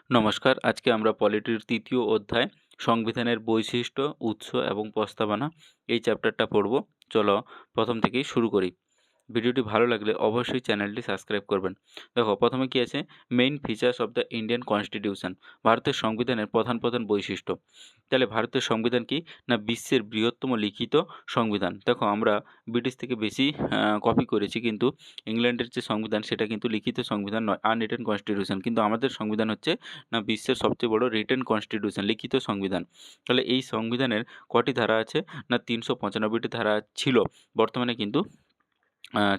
নমস্কার। আজকে আমরা পলিটির ৩য় অধ্যায় সংবিধানের বৈশিষ্ট্য, উৎস এবং প্রস্তাবনা এই চ্যাপ্টারটা পড়ব। চলো প্রথম থেকেই শুরু করি। ভিডিওটি ভালো লাগলে অবশ্যই চ্যানেলটি সাবস্ক্রাইব করবেন। দেখো প্রথমে কি আছে, main features of the Indian constitution, ভারতের সংবিধানের প্রধান প্রধান বৈশিষ্ট্য। তাহলে ভারতের সংবিধান কি না বিশ্বের বৃহত্তম লিখিত সংবিধান। দেখো আমরা ব্রিটিশ থেকে বেশি কপি করেছি, কিন্তু ইংল্যান্ডের যে সংবিধান সেটা কিন্তু লিখিত সংবিধান নয়, আনরিটেন কনস্টিটিউশন। কিন্তু আমাদের সংবিধান হচ্ছে না বিশ্বের সবচেয়ে বড় রিটেন কনস্টিটিউশন, লিখিত সংবিধান। তাহলে এই সংবিধানের কটি ধারা আছে না ৩৯৫টি ধারা ছিল, বর্তমানে কিন্তু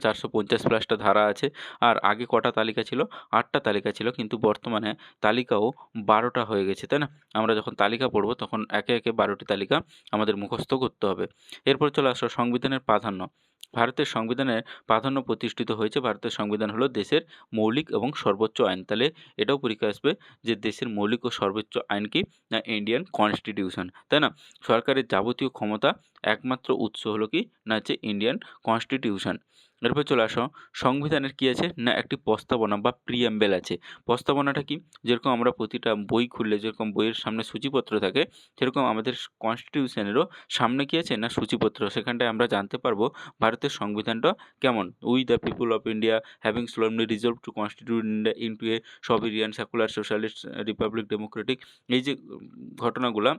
৪৫০ প্লাসটা ধারা আছে। আর আগে কটা তালিকা ছিল? ৮টা তালিকা ছিল, কিন্তু বর্তমানে তালিকাও ১২টা হয়ে গেছে, তাই না? আমরা যখন তালিকা পড়ব তখন একে একে ১২টি তালিকা আমাদের মুখস্থ করতে হবে। এরপর চলে আসো সংবিধানের প্রাধান্য। ভারতের সংবিধানের প্রাধান্য প্রতিষ্ঠিত হয়েছে। ভারতের সংবিধান হলো দেশের মৌলিক এবং সর্বোচ্চ আইন। তাহলে এটাও পরীক্ষায় আসবে যে দেশের মৌলিক ও সর্বোচ্চ আইন কি না ইন্ডিয়ান কনস্টিটিউশন, তাই না? সরকারের যাবতীয় ক্ষমতা একমাত্র উৎস হলো কি না হচ্ছে ইন্ডিয়ান কনস্টিটিউশন। এরপর চলে আসো সংবিধানের কী আছে না একটি প্রস্তাবনা বা প্রিএম্বেল আছে। প্রস্তাবনাটা কি? যেরকম আমরা প্রতিটা বই খুললে যেরকম বইয়ের সামনে সূচিপত্র থাকে, সেরকম আমাদের কনস্টিটিউশনেরও সামনে কী আছে না সূচিপত্র। সেখানটায় আমরা জানতে পারবো ভারতের সংবিধানটা কেমন। We the people of India having solemnly resolved to constitute India into a sovereign secular socialist republic democratic, এই যে ঘটনাগুলা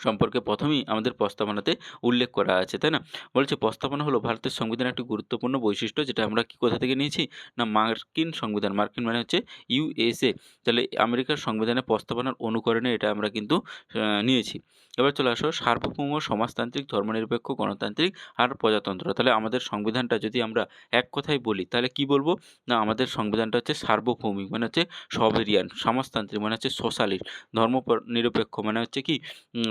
সম্পর্কে প্রথমেই আমাদের প্রস্তাবনাতে উল্লেখ করা আছে, তাই না? বলছে প্রস্তাবনা হলো ভারতের সংবিধানের একটি গুরুত্বপূর্ণ বৈশিষ্ট্য, যেটা আমরা কি কোথা থেকে নিয়েছি না মার্কিন সংবিধান। মার্কিন মানে হচ্ছে ইউএসএ। তাহলে আমেরিকার সংবিধানের প্রস্তাবনার অনুকরণে এটা আমরা কিন্তু নিয়েছি। এবার চলে আসো সার্বভৌম সমাজতান্ত্রিক ধর্মনিরপেক্ষ গণতান্ত্রিক আর প্রজাতন্ত্র। তাহলে আমাদের সংবিধানটা যদি আমরা এক কথায় বলি তাহলে কি বলবো না আমাদের সংবিধানটা হচ্ছে সার্বভৌমিক মানে হচ্ছে সভেরিয়ান, সমাজতান্ত্রিক মানে হচ্ছে সোশ্যালিস্ট, নিরপেক্ষ মানে হচ্ছে কি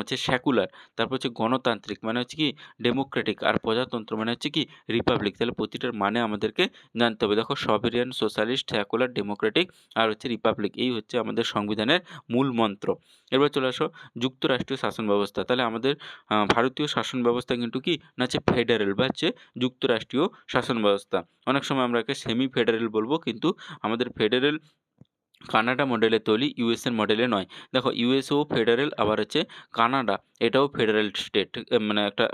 হচ্ছে সেকুলার, তারপর হচ্ছে গণতান্ত্রিক মানে হচ্ছে কি ডেমোক্রেটিক, আর প্রজাতন্ত্র মানে হচ্ছে কি রিপাবলিক। তাহলে প্রতিটার মানে আমাদেরকে জানতে হবে। দেখো সভেরিয়ান, সোশ্যালিস্ট, সেকুলার, ডেমোক্রেটিক আর হচ্ছে রিপাবলিক, এই হচ্ছে আমাদের সংবিধানের মূল মন্ত্র। এবার চলে আসো যুক্তরাষ্ট্রীয় শাসন ব্যবস্থা। তাহলে আমাদের ভারতীয় শাসন ব্যবস্থা কিন্তু কি না হচ্ছে ফেডারেল বা হচ্ছে যুক্তরাষ্ট্রীয় শাসন ব্যবস্থা। অনেক সময় আমরা একে সেমি ফেডারেল বলবো, কিন্তু আমাদের ফেডারেল কানাডা মডেলের তৈরি, ইউএসএর মডেলে নয়। দেখো ইউএসও ফেডারেল, আবার হচ্ছে কানাডা এটাও ফেডারেল স্টেট, মানে একটা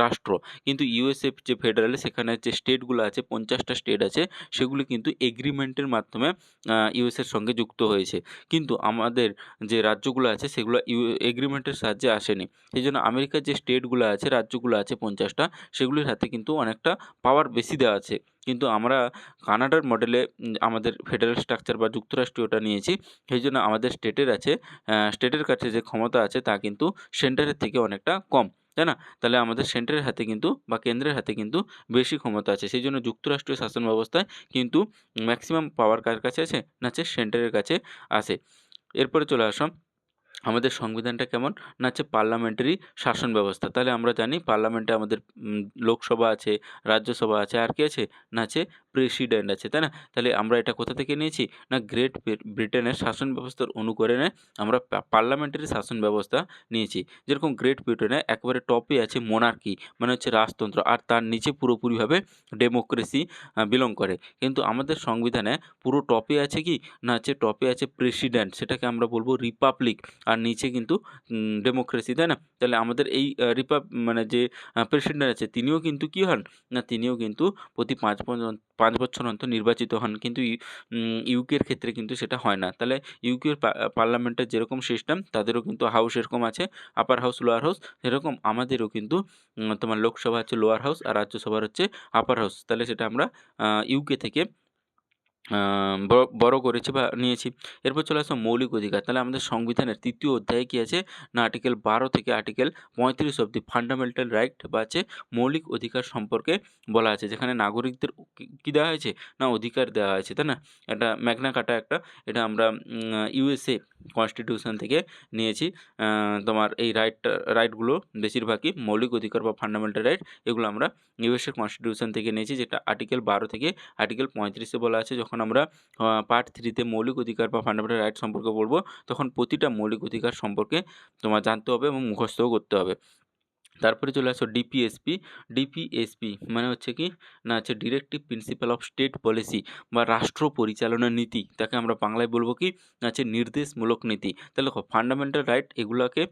রাষ্ট্র। কিন্তু ইউএসএ যে ফেডারেল সেখানে যে স্টেটগুলো আছে 50টা স্টেট আছে, সেগুলি কিন্তু এগ্রিমেন্টের মাধ্যমে ইউএসএর সঙ্গে যুক্ত হয়েছে। কিন্তু আমাদের যে রাজ্যগুলো আছে সেগুলো এগ্রিমেন্টের সাহায্যে আসেনি। সেই জন্য আমেরিকার যে স্টেটগুলো আছে, রাজ্যগুলো আছে 50টা, সেগুলির হাতে কিন্তু অনেকটা পাওয়ার বেশি দেওয়া আছে। কিন্তু আমরা কানাডার মডেলে আমাদের ফেডারেল স্ট্রাকচার বা যুক্তরাষ্ট্রীয়টা নিয়েছি। সেই জন্য আমাদের স্টেটের কাছে যে ক্ষমতা আছে তা কিন্তু সেন্টারের থেকে অনেকটা কম, তাই না? তাহলে আমাদের সেন্টারের হাতে কিন্তু বা কেন্দ্রের হাতে কিন্তু বেশি ক্ষমতা আছে। সেই জন্য যুক্তরাষ্ট্রীয় শাসন ব্যবস্থায় কিন্তু ম্যাক্সিমাম পাওয়ার কার কাছে আছে না হচ্ছে সেন্টারের কাছে আছে। এরপরে চলে আসো আমাদের সংবিধানটা কেমন না হচ্ছে পার্লামেন্টারি শাসন ব্যবস্থা। তাহলে আমরা জানি পার্লামেন্টে আমাদের লোকসভা আছে, রাজ্যসভা আছে, আর কি আছে না আছে প্রেসিডেন্ট আছে, তাই না? তাহলে আমরা এটা কোথা থেকে নিয়েছি না গ্রেট ব্রিটেনের শাসন ব্যবস্থার অনুকরণে আমরা পার্লামেন্টারি শাসন ব্যবস্থা নিয়েছি। যেরকম গ্রেট ব্রিটেনে একেবারে টপে আছে মোনার্কি মানে হচ্ছে রাজতন্ত্র, আর তার নিচে পুরোপুরিভাবে ডেমোক্রেসি বিলং করে। কিন্তু আমাদের সংবিধানে পুরো টপে আছে কি না হচ্ছে টপে আছে প্রেসিডেন্ট, সেটাকে আমরা বলবো রিপাবলিক, আর নিচে কিন্তু ডেমোক্রেসি, তাই না? তাহলে আমাদের এই মানে যে প্রেসিডেন্ট আছে তিনিও কিন্তু কী হন না তিনিও কিন্তু প্রতি ৫ বছর অন্তর নির্বাচিত হন। কিন্তু ইউকের ক্ষেত্রে কিন্তু সেটা হয় না। তাহলে ইউকের পার্লামেন্টের যেরকম সিস্টেম তাদেরও কিন্তু হাউস এরকম আছে, আপার হাউস, লোয়ার হাউস। সেরকম আমাদেরও কিন্তু তোমার লোকসভা হচ্ছে লোয়ার হাউস আর রাজ্যসভার হচ্ছে আপার হাউস। তাহলে সেটা আমরা ইউকে থেকে বড় করেছি বা নিয়েছি। এরপর চলে আসো মৌলিক অধিকার। তাহলে আমাদের সংবিধানের ৩য় অধ্যায়ে কী আছে না আর্টিকেল ১২ থেকে আর্টিকেল ৩৫ অবধি ফান্ডামেন্টাল রাইট বা হচ্ছে মৌলিক অধিকার সম্পর্কে বলা আছে, যেখানে নাগরিকদের কী দেওয়া হয়েছে না অধিকার দেওয়া হয়েছে, তাই না? এটা ম্যাগনা কার্টা একটা, এটা আমরা ইউএসএ কনস্টিটিউশন থেকে নিয়েছি। তোমার এই রাইটগুলো বেশিরভাগই মৌলিক অধিকার বা ফান্ডামেন্টাল রাইট, এগুলো আমরা ইউএসএ কনস্টিটিউশন থেকে নিয়েছি, যেটা আর্টিকেল 12 থেকে আর্টিকেল 35 বলা আছে। যখন আমরা পার্ট 3 মৌলিক অধিকার বা ফান্ডামেন্টাল রাইট সম্পর্কে পড়ব, তখন প্রতিটা মৌলিক অধিকার সম্পর্কে তোমার জানতে হবে এবং মুখস্থও করতে হবে। তারপরে চলে আসো ডিপিএসপি। ডিপিএসপি মানে হচ্ছে কি না হচ্ছে directive principal of state policy বা রাষ্ট্র পরিচালনা নীতি। তাকে আমরা বাংলায় বলবো কি না হচ্ছে নির্দেশমূলক নীতি। তাহলে দেখো ফান্ডামেন্টাল রাইট এগুলাকে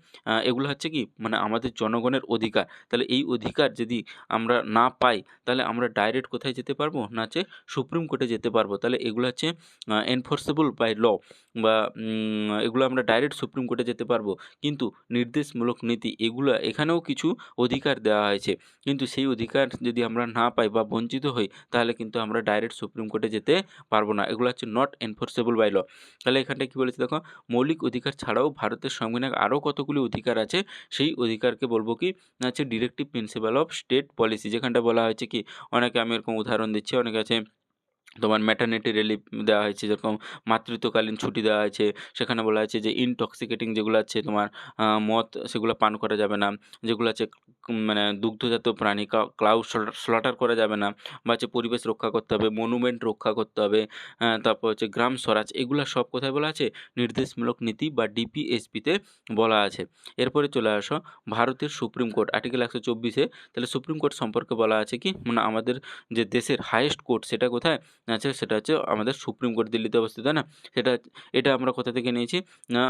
এগুলো হচ্ছে কি মানে আমাদের জনগণের অধিকার। তাহলে এই অধিকার যদি আমরা না পাই তাহলে আমরা ডাইরেক্ট কোথায় যেতে পারবো না হচ্ছে সুপ্রিম কোর্টে যেতে পারবো। তাহলে এগুলো হচ্ছে এনফোর্সেবল বাই ল বা এগুলো আমরা ডাইরেক্ট সুপ্রিম কোর্টে যেতে পারবো। কিন্তু নির্দেশমূলক নীতি এগুলো এখানেও কিছু অধিকার দেওয়া হয়েছে, কিন্তু সেই অধিকার যদি আমরা না পাই বা বঞ্চিত হই তাহলে কিন্তু আমরা ডাইরেক্ট সুপ্রিম কোর্টে যেতে পারবো না। এগুলো হচ্ছে নট এনফোর্সেবল বাই ল। তাহলে এখানটায় কী বলেছে দেখো, মৌলিক অধিকার ছাড়াও ভারতের সংবিধানে আরও কতগুলি অধিকার আছে, সেই অধিকারকে বলবো কি না হচ্ছে directive principal of state policy. যেখানটা বলা হয়েছে কি অনেকে, আমি এরকম উদাহরণ দিচ্ছি, অনেকে আছে তোমার ম্যাটারনিটি রিলিফ দেওয়া হয়েছে, যেরকম মাতৃত্বকালীন ছুটি দেওয়া হয়েছে। সেখানে বলা হয়েছে যে ইনটক্সিকেটিং যেগুলো আছে তোমার মদ সেগুলো পান করা যাবে না। যেগুলো আছে মানে দুগ্ধজাত প্রাণী ক্লাউ স্লটার করা যাবে না, বা হচ্ছে পরিবেশ রক্ষা করতে হবে, মনুমেন্ট রক্ষা করতে হবে। তারপর হচ্ছে গ্রাম স্বরাজ, এগুলো সব কোথায় বলা আছে, নির্দেশমূলক নীতি বা ডিপিএসপিতে বলা আছে। এরপরে চলে আসো ভারতের সুপ্রিম কোর্ট আর্টিকেল 124-এ। তাহলে সুপ্রিম কোর্ট সম্পর্কে বলা আছে কি মানে আমাদের যে দেশের হাইয়েস্ট কোর্ট সেটা কোথায় আছে, সেটা হচ্ছে আমাদের সুপ্রিম কোর্ট দিল্লিতে অবস্থিত, তাই না? সেটা এটা আমরা কোথা থেকে নিয়েছি না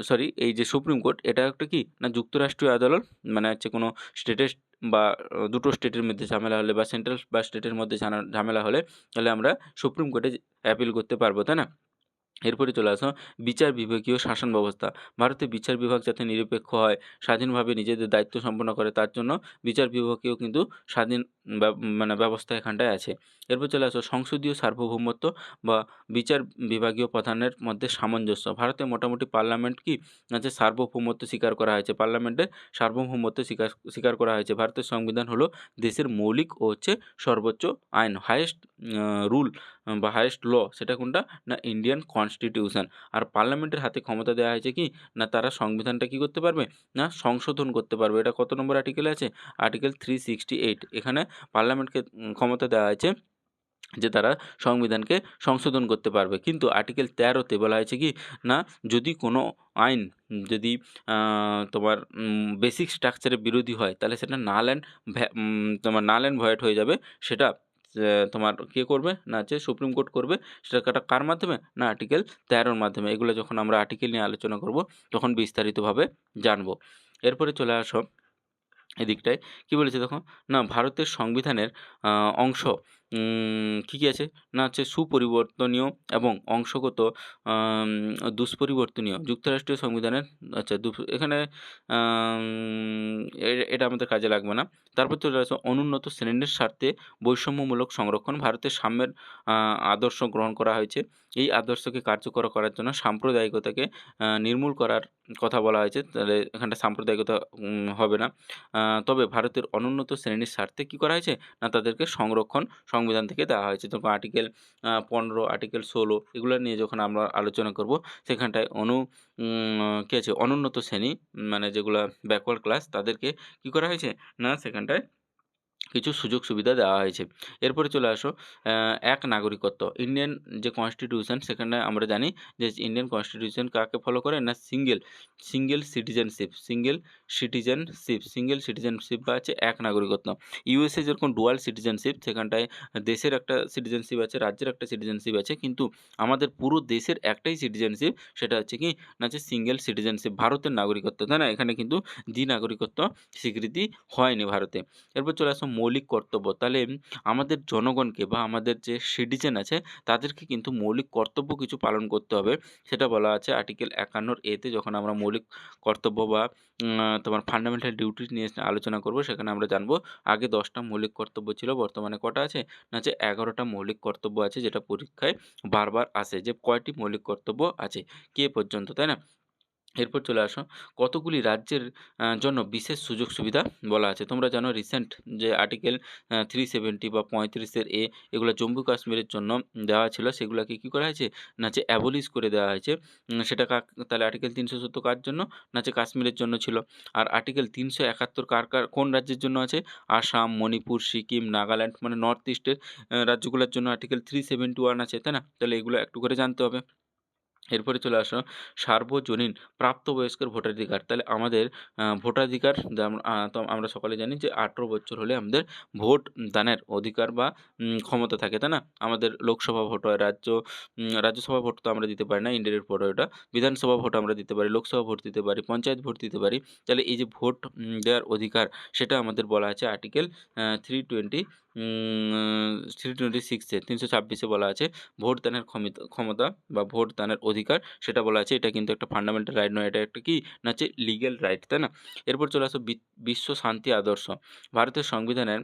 সরি, এই যে সুপ্রিম কোর্ট এটা একটা কি না যুক্তরাষ্ট্রীয় আদালত, মানে হচ্ছে কোনো স্টেটের বা দুটো স্টেটের মধ্যে ঝামেলা হলে বা সেন্ট্রাল বা স্টেটের মধ্যে ঝামেলা হলে তাহলে আমরা সুপ্রিম কোর্টে অ্যাপিল করতে পারবো, তাই না? এরপরে চলে আসো বিচার বিভাগীয় শাসন ব্যবস্থা। ভারতে বিচার বিভাগ যাতে নিরপেক্ষ হয়, স্বাধীনভাবে নিজেদের দায়িত্ব সম্পন্ন করে, তার জন্য বিচার বিভাগীয় কিন্তু স্বাধীন মানে ব্যবস্থা এখানটায় আছে। এরপর চলে আসো সংসদীয় সার্বভৌমত্ব বা বিচার বিভাগীয় প্রধানের মধ্যে সামঞ্জস্য। ভারতে মোটামুটি পার্লামেন্ট কি আছে সার্বভৌমত্ব স্বীকার করা হয়েছে, পার্লামেন্টের সার্বভৌমত্ব স্বীকার করা হয়েছে। ভারতের সংবিধান হলো দেশের মৌলিক ও হচ্ছে সর্বোচ্চ আইন, হাইয়েস্ট রুল বা হাইয়েস্ট ল সেটা কোনটা না ইন্ডিয়ান কনস্টিটিউশন। আর পার্লামেন্টের হাতে ক্ষমতা দেওয়া হয়েছে কি না তারা সংবিধানটা কী করতে পারবে না সংশোধন করতে পারবে। এটা কত নম্বর আর্টিকেলে আছে, আর্টিকেল 368। এখানে পার্লামেন্টকে ক্ষমতা দেওয়া হয়েছে যে তারা সংবিধানকে সংশোধন করতে পারবে। কিন্তু আর্টিকেল 13-তে বলা হয়েছে কি না যদি কোনো আইন যদি তোমার বেসিক স্ট্রাকচারের বিরোধী হয় তাহলে সেটা তোমার নাল অ্যান্ড ভয়েড হয়ে যাবে। সেটা তোমার কে করবে না যে সুপ্রিম কোর্ট করবে। সেটা কার মাধ্যমে না আর্টিকেল 13-র মাধ্যমে। এগুলো যখন আমরা আর্টিকেল নিয়ে আলোচনা করব তখন বিস্তারিতভাবে জানবো। এরপরে চলে আসো এদিকটায় কী বলেছে দেখো, না ভারতের সংবিধানের অংশ কী কী আছে না হচ্ছে সুপরিবর্তনীয় এবং অংশগত দুষ্পরিবর্তনীয়। যুক্তরাষ্ট্রীয় সংবিধানের আচ্ছা এখানে এটা আমাদের কাজে লাগবে না। তারপর চলে আসো অনুন্নত শ্রেণীর স্বার্থে বৈষম্যমূলক সংরক্ষণ। ভারতের সাম্যের আদর্শ গ্রহণ করা হয়েছে। এই আদর্শকে কার্যকর করার জন্য সাম্প্রদায়িকতাকে নির্মূল করার কথা বলা হয়েছে। তাহলে এখানটা সাম্প্রদায়িকতা হবে না। তবে ভারতের অনুন্নত শ্রেণীর স্বার্থে কী করা হয়েছে না তাদেরকে সংরক্ষণ সংবিধান থেকে দেওয়া হয়েছে। তখন আর্টিকেল 15, আর্টিকেল 16 এগুলো নিয়ে যখন আমরা আলোচনা করব সেখানটায় কী আছে অনুন্নত শ্রেণী মানে যেগুলা ব্যাকওয়ার্ড ক্লাস তাদেরকে কী করা হয়েছে না সেখানটায় কিছু সুযোগ সুবিধা দেওয়া হয়েছে। এরপরে চলে আসো এক নাগরিকত্ব। ইন্ডিয়ান যে কনস্টিটিউশন সেখানে আমরা জানি যে ইন্ডিয়ান কনস্টিটিউশন কাকে ফলো করে না সিঙ্গেল সিটিজেনশিপ বা হচ্ছে এক নাগরিকত্ব। ইউএসএ যেরকম ডুয়াল সিটিজেনশিপ, সেখানটায় দেশের একটা সিটিজেনশিপ আছে, রাজ্যের একটা সিটিজেনশিপ আছে, কিন্তু আমাদের পুরো দেশের একটাই সিটিজেনশিপ, সেটা হচ্ছে কি না হচ্ছে সিঙ্গেল সিটিজেনশিপ, ভারতের নাগরিকত্ব, তাই না? এখানে কিন্তু দ্বি নাগরিকত্ব স্বীকৃতি হয়নি ভারতে। এরপর চলে আসো মৌলিক কর্তব্য। তাহলে আমাদের জনগণকে বা আমাদের যে সিটিজেন আছে তাদেরকে কিন্তু মৌলিক কর্তব্য কিছু পালন করতে হবে। সেটা বলা আছে আর্টিকেল 51-এ। যখন আমরা মৌলিক কর্তব্য বা তোমার ফান্ডামেন্টাল ডিউটি নিয়ে আলোচনা করব সেখানে আমরা জানবো আগে 10টা মৌলিক কর্তব্য ছিল, বর্তমানে কটা আছে না হচ্ছে 11টা মৌলিক কর্তব্য আছে, যেটা পরীক্ষায় বারবার আসে যে কয়টি মৌলিক কর্তব্য আছে কে পর্যন্ত, তাই না? এরপর চলে আসো কতগুলি রাজ্যের জন্য বিশেষ সুযোগ সুবিধা বলা আছে। তোমরা জানো রিসেন্ট যে আর্টিকেল 370 বা 35-এর এগুলো জম্মু কাশ্মীরের জন্য দেওয়া ছিল, সেগুলোকে কী করা হয়েছে না যে অ্যাবলিশ করে দেওয়া হয়েছে। সেটা তাহলে আর্টিকেল 370 কার জন্য না যে কাশ্মীরের জন্য ছিল। আর আর্টিকেল 371 কোন রাজ্যের জন্য আছে, আসাম, মণিপুর, সিকিম, নাগাল্যান্ড মানে নর্থ ইস্টের রাজ্যগুলোর জন্য আর্টিকেল 371 আছে, তাই না? তাহলে এগুলো একটু করে জানতে হবে। এরপরে চলে আসো সার্বজনীন প্রাপ্তবয়স্কের ভোটাধিকার। তাহলে আমাদের ভোটাধিকার তো আমরা সকলে জানি যে 18 বছর হলে আমাদের ভোট দানের অধিকার বা ক্ষমতা থাকে, তাই না? আমাদের লোকসভা ভোট হয়, রাজ্যসভা ভোট তো আমরা দিতে পারি না, ইন্ডিয়ার পরে ওটা। বিধানসভা ভোট আমরা দিতে পারি, লোকসভা ভোট দিতে পারি, পঞ্চায়েত ভোট দিতে পারি। তাহলে এই যে ভোট দেওয়ার অধিকার, সেটা আমাদের বলা আছে আর্টিকেল 320 326 এ 326 এ বলা আছে ভোট দানের ক্ষমতা বা ভোট দানের অধিকার, সেটা বলা আছে। এটা কিন্তু একটা ফান্ডামেন্টাল রাইট নয়, এটা একটা কি না হচ্ছে লিগ্যাল রাইট, তাই না? এরপর চলে আসো বিশ্ব শান্তি আদর্শ। ভারতের সংবিধানের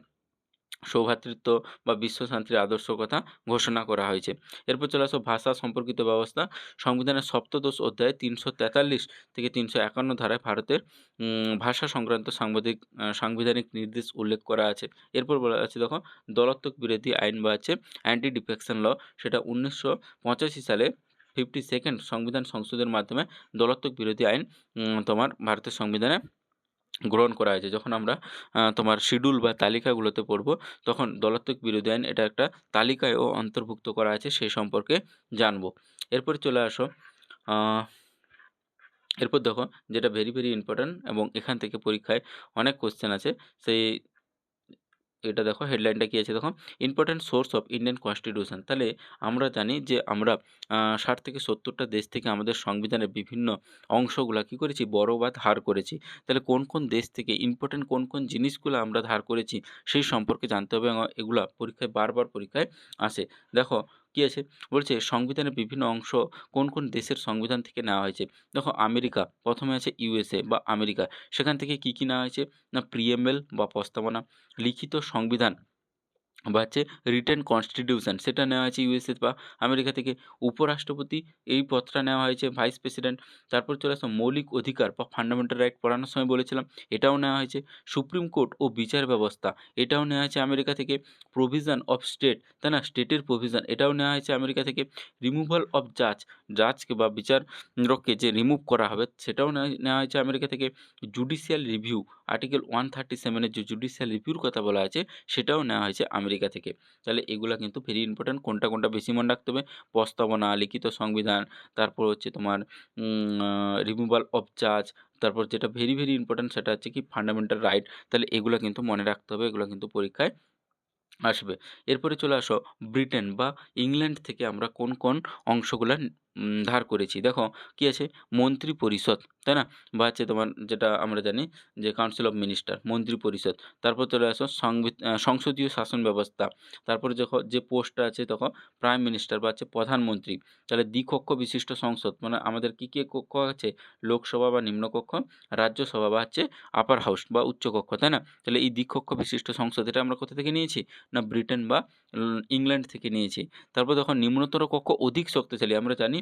সৌভ্রাতৃত্ব বা বিশ্ব শান্তির আদর্শ কথা ঘোষণা করা হয়েছে। এরপর চলে আসো ভাষা সম্পর্কিত ব্যবস্থা। সংবিধানের সপ্তদশ অধ্যায়ে 343 থেকে 351 ধারায় ভারতের ভাষা সংক্রান্ত সাংবিধানিক নির্দেশ উল্লেখ করা আছে। এরপর বলা আছে দেখো, দলাত্মক বিরোধী আইন বা হচ্ছে অ্যান্টি ডিফেকশন ল, সেটা 1985 সালে 52nd সংবিধান সংশোধনের মাধ্যমে দলাত্মক বিরোধী আইন তোমার ভারতের সংবিধানে গ্রহণ করা হয়েছে। যখন আমরা তোমার শিডিউল বা তালিকাগুলোতে পড়ব, তখন দলাত্মক বিরোধী আইন এটা একটা তালিকায়ও অন্তর্ভুক্ত করা আছে, সেই সম্পর্কে জানব। এরপরে চলে আসো আ এরপর দেখো, যেটা ভেরি ইম্পোর্টেন্ট এবং এখান থেকে পরীক্ষায় অনেক কোয়েশ্চেন আছে, সেই এটা দেখো হেডলাইনটা কি আছে দেখো, important source of Indian constitution. তাহলে আমরা জানি যে আমরা 60 থেকে 70টা দেশ থেকে আমাদের সংবিধানের বিভিন্ন অংশগুলা কি করেছি, বড় বা ধার করেছি। তাহলে কোন দেশ থেকে ইম্পোর্টেন্ট কোন জিনিসগুলো আমরা ধার করেছি, সেই সম্পর্কে জানতে হবে এবং এগুলা পরীক্ষায় বারবার পরীক্ষায় আসে। দেখো কি আছে, বলছে সংবিধানের বিভিন্ন অংশ কোন দেশের সংবিধান থেকে নেওয়া হয়েছে। দেখো আমেরিকা, প্রথমে আছে ইউএসএ বা আমেরিকা, সেখান থেকে কি নেওয়া হয়েছে না প্রিএমএল বা প্রস্তাবনা, লিখিত সংবিধান বা হচ্ছে রিটেন কনস্টিটিউশন, সেটা নেওয়া হয়েছে ইউএসএ বা আমেরিকা থেকে। উপরাষ্ট্রপতি, এই পদটা নেওয়া হয়েছে ভাইস প্রেসিডেন্ট। তারপর চলে আসো মৌলিক অধিকার বা ফান্ডামেন্টাল রাইট, পড়ানোর সময় বলেছিলাম, এটাও নেওয়া হয়েছে। সুপ্রিম কোর্ট ও বিচার ব্যবস্থা, এটাও নেওয়া হয়েছে আমেরিকা থেকে। প্রভিশন অফ স্টেট, তাই না, স্টেটের প্রভিশন, এটাও নেওয়া হয়েছে আমেরিকা থেকে। রিমুভাল অফ জাজকে বা বিচারককে যে রিমুভ করা হবে, সেটাও নেওয়া হয়েছে আমেরিকা থেকে। জুডিশিয়াল রিভিউ, আর্টিকেল 137 এর যে জুডিশিয়াল রিভিউর কথা বলা আছে, সেটাও নেওয়া হয়েছে আমেরিকা থেকে। তাহলে এগুলা কিন্তু ভেরি ইম্পোর্টেন্ট, কোনটা বেশি মনে রাখতে হবে, প্রস্তাবনা, লিখিত সংবিধান, তারপর হচ্ছে তোমার রিমুভাল অফ জাজ, তারপর যেটা ভেরি ইম্পোর্টেন্ট সেটা হচ্ছে কি ফান্ডামেন্টাল রাইট। তাহলে এগুলা কিন্তু মনে রাখতে হবে, এগুলা কিন্তু পরীক্ষায় আসবে। এরপরে চলে আসো ব্রিটেন বা ইংল্যান্ড থেকে আমরা কোন অংশগুলা ধার করেছি। দেখো কি আছে, মন্ত্রী পরিষদ, তাই না? বা হচ্ছে তোমার যেটা আমরা জানি যে কাউন্সিল অফ মিনিস্টার, মন্ত্রী পরিষদ। তারপর চলে আসো সংসদীয় শাসন ব্যবস্থা। তারপরে যখন যে পোস্টটা আছে তখন প্রাইম মিনিস্টার বা হচ্ছে প্রধানমন্ত্রী। তাহলে দ্বিকক্ষ বিশিষ্ট সংসদ, মানে আমাদের কি কক্ষ আছে, লোকসভা বা নিম্নকক্ষ, রাজ্যসভা বা হচ্ছে আপার হাউস বা উচ্চকক্ষ, তাই না? তাহলে এই দ্বিকক্ষ বিশিষ্ট সংসদ, এটা আমরা কোথা থেকে নিয়েছি না ব্রিটেন বা ইংল্যান্ড থেকে নিয়েছি। তারপর দেখুন নিম্নতর কক্ষ অধিক শক্তিশালী, আমরা জানি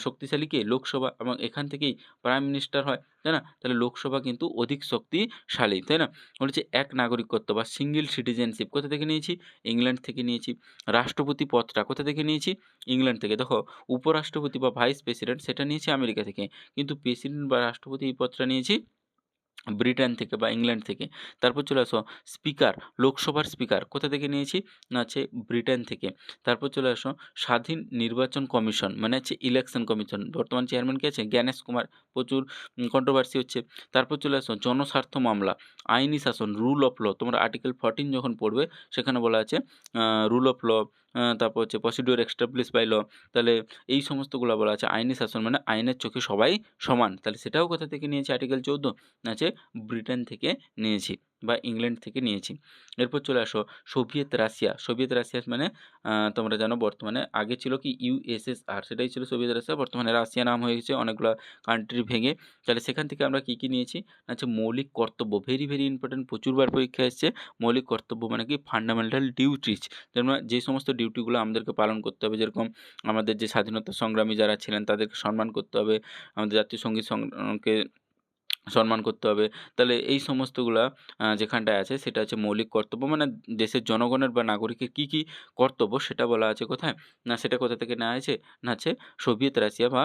শক্তিশালী কে লোকসভা, এবং এখান থেকেই প্রাইম মিনিস্টার হয়, তাই না? তাহলে লোকসভা কিন্তু অধিক শক্তিশালী, তাই না? বলেছে এক নাগরিকত্ব বা সিঙ্গেল সিটিজেনশিপ কোথা থেকে নিয়েছি, ইংল্যান্ড থেকে নিয়েছি। রাষ্ট্রপতি পদটা কোথা থেকে নিয়েছি, ইংল্যান্ড থেকে। দেখো উপরাষ্ট্রপতি বা ভাইস প্রেসিডেন্ট, সেটা নিয়েছি আমেরিকা থেকে, কিন্তু প্রেসিডেন্ট বা রাষ্ট্রপতি এই পদটা নিয়েছি ব্রিটেন থেকে বা ইংল্যান্ড থেকে। তারপর চলে আসো স্পিকার, লোকসভার স্পিকার কোথা থেকে নিয়েছি না হচ্ছে ব্রিটেন থেকে। তারপর চলে আসো স্বাধীন নির্বাচন কমিশন, মানে হচ্ছে ইলেকশন কমিশন, বর্তমান চেয়ারম্যান কে আছে জ্ঞানেশ কুমার, প্রচুর কন্ট্রোভার্সি হচ্ছে। তারপর চলে আসো জনস্বার্থ মামলা, আইনি শাসন, রুল অফ ল, তোমরা আর্টিকেল 14 যখন পড়বে, সেখানে বলা আছে রুল অফ ল, তারপর হচ্ছে প্রসিডিওর এস্টাবলিশ বাই ল। তাহলে এই সমস্তগুলো বলা আছে। আইনি শাসন মানে আইনের চোখে সবাই সমান, তাহলে সেটাও কোথা থেকে নিয়েছি, আর্টিকেল 14 আছে ব্রিটেন থেকে নিয়েছি বা ইংল্যান্ড থেকে নিয়েছি। এরপর চলে আসো সোভিয়েত রাশিয়া মানে তোমরা জানো বর্তমানে, আগে ছিল কি ইউএসএসআর, সেটাই ছিল সোভিয়েত রাশিয়া, বর্তমানে রাশিয়া নাম হয়ে গেছে অনেকগুলো কান্ট্রি ভেঙে। তাহলে সেখান থেকে আমরা কি নিয়েছি, আচ্ছা মৌলিক কর্তব্য, ভেরি ইম্পর্টেন্ট, প্রচুরবার পরীক্ষা এসছে। মৌলিক কর্তব্য মানে কি ফান্ডামেন্টাল ডিউটিজ, যেমন যে সমস্ত ডিউটিগুলো আমাদেরকে পালন করতে হবে, যেরকম আমাদের যে স্বাধীনতা সংগ্রামী যারা ছিলেন তাদেরকে সম্মান করতে হবে, আমাদের জাতীয় সঙ্গীত কে সম্মান করতে হবে। তাহলে এই সমস্তগুলা যেখানটায় আছে সেটা হচ্ছে মৌলিক কর্তব্য, মানে দেশের জনগণের বা নাগরিকের কি কর্তব্য, সেটা বলা আছে কোথায়? না সেটা কোথা থেকে নেওয়া হয়েছে? না হচ্ছে সোভিয়েত রাশিয়া বা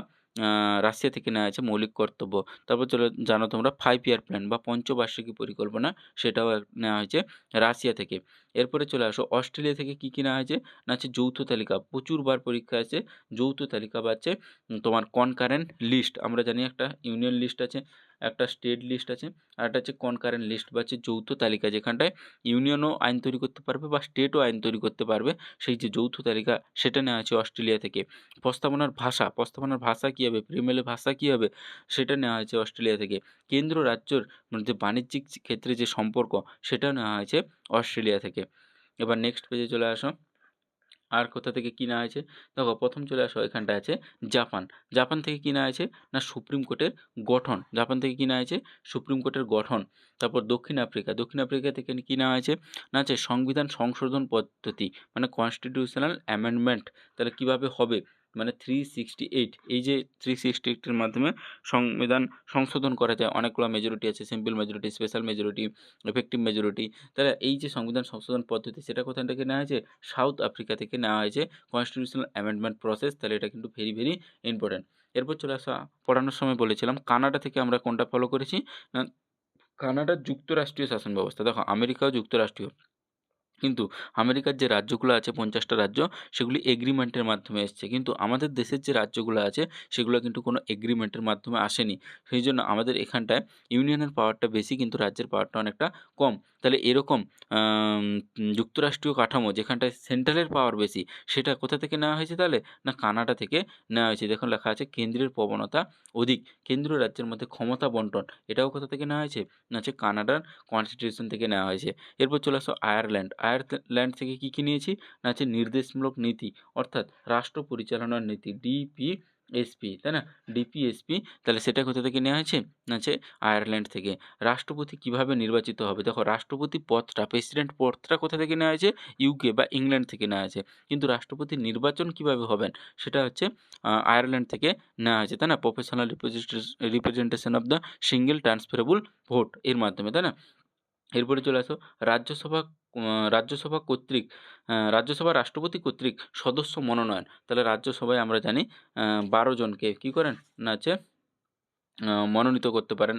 রাশিয়া থেকে নেওয়া হয়েছে মৌলিক কর্তব্য। তারপর জানো তোমরা 5 ইয়ার প্ল্যান বা পঞ্চবার্ষিকী পরিকল্পনা, সেটাও নেওয়া হয়েছে রাশিয়া থেকে। এরপরে চলে আসো অস্ট্রেলিয়া থেকে কী, কী নেওয়া হয়েছে? না হচ্ছে যৌথ তালিকা। প্রচুরবার পরীক্ষায় আসে যৌথ তালিকা বা হচ্ছে তোমার কনকারেন্ট লিস্ট। আমরা জানি একটা ইউনিয়ন লিস্ট আছে, একটা স্টেট লিস্ট আছে, আর একটা হচ্ছে কনকারেন্ট লিস্ট বা হচ্ছে যৌথ তালিকা, যেখানটায় ইউনিয়নও আইন তৈরি করতে পারবে বা স্টেটও আইন তৈরি করতে পারবে। সেই যে যৌথ তালিকা, সেটা নেওয়া হয়েছে অস্ট্রেলিয়া থেকে। প্রস্তাবনার ভাষা কী হবে, প্রিমিয়ার ভাষা কী হবে, সেটা নেওয়া হয়েছে অস্ট্রেলিয়া থেকে। কেন্দ্র রাজ্যর মানে যে বাণিজ্যিক ক্ষেত্রে যে সম্পর্ক, সেটাও নেওয়া হয়েছে অস্ট্রেলিয়া থেকে। এবার নেক্সট পেজে চলে আসো। আর কোথা থেকে কী নেওয়া হয়েছে? দেখো প্রথম চলে আসো, এখানটায় আছে জাপান। জাপান থেকে কী নেওয়া হয়েছে? না সুপ্রিম কোর্টের গঠন। জাপান থেকে কী নেওয়া হয়েছে? সুপ্রিম কোর্টের গঠন। তারপর দক্ষিণ আফ্রিকা। দক্ষিণ আফ্রিকা থেকে কী নেওয়া হয়েছে? না হচ্ছে সংবিধান সংশোধন পদ্ধতি, মানে কনস্টিটিউশনাল অ্যামেন্ডমেন্ট। তাহলে কীভাবে হবে? মানে 368, এই যে 368 এর মাধ্যমে সংবিধান সংশোধন করা যায়। অনেকগুলো মেজরিটি আছে, simple majority, special majority, effective majority. তাহলে এই যে সংবিধান সংশোধন পদ্ধতি, সেটা কোথা থেকে নেওয়া হয়েছে? সাউথ আফ্রিকা থেকে নেওয়া হয়েছে কনস্টিটিউশনাল অ্যামেন্ডমেন্ট প্রসেস। তাহলে এটা কিন্তু ভেরি ভেরি ইম্পর্টেন্ট। এরপর চলে আসা, পড়ানোর সময় বলেছিলাম কানাডা থেকে আমরা কোনটা ফলো করেছি? না, কানাডার যুক্তরাষ্ট্রীয় শাসন ব্যবস্থা। দেখো আমেরিকাও যুক্তরাষ্ট্রীয়, কিন্তু আমেরিকার যে রাজ্যগুলো আছে 50টা রাজ্য, সেগুলি এগ্রিমেন্টের মাধ্যমে এসছে। কিন্তু আমাদের দেশের যে রাজ্যগুলো আছে, সেগুলো কিন্তু কোনো এগ্রিমেন্টের মাধ্যমে আসেনি। সেই জন্য আমাদের এখানটায় ইউনিয়নের পাওয়ারটা বেশি, কিন্তু রাজ্যের পাওয়ারটা অনেকটা কম। তাহলে এরকম আম যুক্তরাষ্ট্রীয় কাঠামো, যেখানটায় সেন্ট্রালের পাওয়ার বেশি, সেটা কোথা থেকে নেওয়া হয়েছে তাহলে? না কানাডা থেকে নেওয়া হয়েছে। দেখুন লেখা আছে কেন্দ্রের প্রবণতা অধিক, কেন্দ্র রাজ্যের মধ্যে ক্ষমতা বন্টন। এটাও কোথা থেকে নেওয়া হয়েছে? না হচ্ছে কানাডার কনস্টিটিউশন থেকে নেওয়া হয়েছে। এরপর চলে আসো আয়ারল্যান্ড। আয়ারল্যান্ড থেকে কী, কী নিয়েছি? না হচ্ছে নির্দেশমূলক নীতি, অর্থাৎ রাষ্ট্র পরিচালনার নীতি, ডিপিএসপি, তাই না? ডিপিএসপি, তাহলে সেটা কোথা থেকে নেওয়া হয়েছে? না হচ্ছে আয়ারল্যান্ড থেকে। রাষ্ট্রপতি কিভাবে নির্বাচিত হবে? দেখো রাষ্ট্রপতি পদটা, প্রেসিডেন্ট পদটা কোথা থেকে নেওয়া হয়েছে? ইউকে বা ইংল্যান্ড থেকে নেওয়া হয়েছে। কিন্তু রাষ্ট্রপতির নির্বাচন কিভাবে হবেন, সেটা হচ্ছে আয়ারল্যান্ড থেকে নেওয়া হয়েছে, তাই না? Professional representation of the single transferable vote এর মাধ্যমে, তাই না? এরপরে চলে আসো রাজ্যসভা। রাজ্যসভা কর্তৃক রাজ্যসভা রাষ্ট্রপতি কর্তৃক সদস্য মনোনয়ন। তাহলে রাজ্যসভায় আমরা জানি 12 জনকে কী করেন? না হচ্ছে মনোনীত করতে পারেন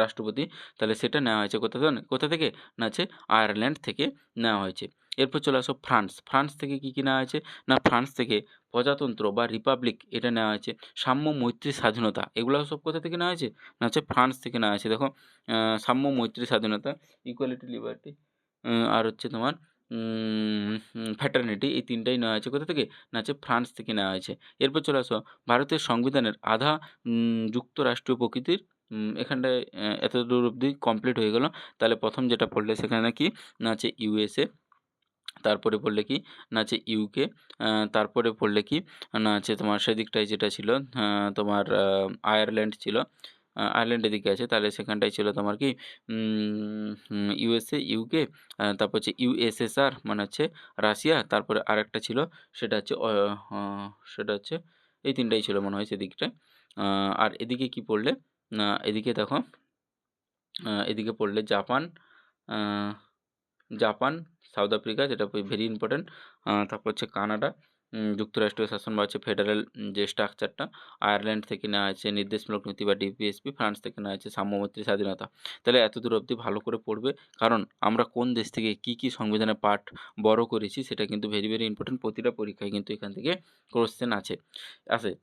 রাষ্ট্রপতি। তাহলে সেটা নেওয়া হয়েছে কোথা থেকে? না হচ্ছে আয়ারল্যান্ড থেকে নেওয়া হয়েছে। এরপর চলে আসো ফ্রান্স। ফ্রান্স থেকে কী, কী নেওয়া হয়েছে? না ফ্রান্স থেকে প্রজাতন্ত্র বা রিপাবলিক, এটা নেওয়া হয়েছে। সাম্য, মৈত্রী, স্বাধীনতা, এগুলো সব কোথা থেকে নেওয়া হয়েছে? না হচ্ছে ফ্রান্স থেকে নেওয়া হয়েছে। দেখো সাম্য, মৈত্রী, স্বাধীনতা, ইকুয়ালিটি, লিবার্টি, আর হচ্ছে তোমার ফ্র্যাটার্নিটি, এই 3টাই নেওয়া হয়েছে কোথা থেকে? না হচ্ছে ফ্রান্স থেকে নেওয়া হয়েছে। এরপর চলে আসো ভারতের সংবিধানের আধা যুক্তরাষ্ট্রীয় প্রকৃতির। এখানটায় এতদূর অবধি কমপ্লিট হয়ে গেল। তাহলে প্রথম যেটা পড়লে সেখানে কি? না হচ্ছে ইউএসএ, তারপরে পড়লে কি? না হচ্ছে ইউকে, তারপরে পড়লে কি? না হচ্ছে তোমার সেদিকটায় যেটা ছিল তোমার আয়ারল্যান্ড ছিল। আয়ারল্যান্ড এদিকে আছে, তাহলে সেখানটায় ছিল তোমার কি? ইউএসএ, ইউকে, তারপর হচ্ছে ইউএসএসআর মানে হচ্ছে রাশিয়া, তারপরে আরেকটা ছিল সেটা হচ্ছে সেটা হচ্ছে এই 3টাই ছিল মনে হয় সেদিকটায়। আর এদিকে কি পড়লে? না এদিকে দেখো, এদিকে পড়লে জাপান, আ জাপান, সাউথ আফ্রিকা, যেটা ভেরি ইম্পর্টেন্ট। তারপর হচ্ছে কানাডা, যুক্তরাষ্ট্রীয় শাসন বা হচ্ছে ফেডারেল যে স্ট্রাকচারটা। আয়ারল্যান্ড থেকে নেওয়া হয়েছে নির্দেশমূলক নীতি বা ডিপিএসপি। ফ্রান্স থেকে নেওয়া হয়েছে সাম্য, মৈত্রী, স্বাধীনতা। তাহলে এতদূর অবধি ভালো করে পড়বে, কারণ আমরা কোন দেশ থেকে কী, কী সংবিধানের পার্ট বড় করেছি, সেটা কিন্তু ভেরি ভেরি ইম্পর্টেন্ট। প্রতিটা পরীক্ষায় কিন্তু এখান থেকে কোয়েশ্চেন আছে।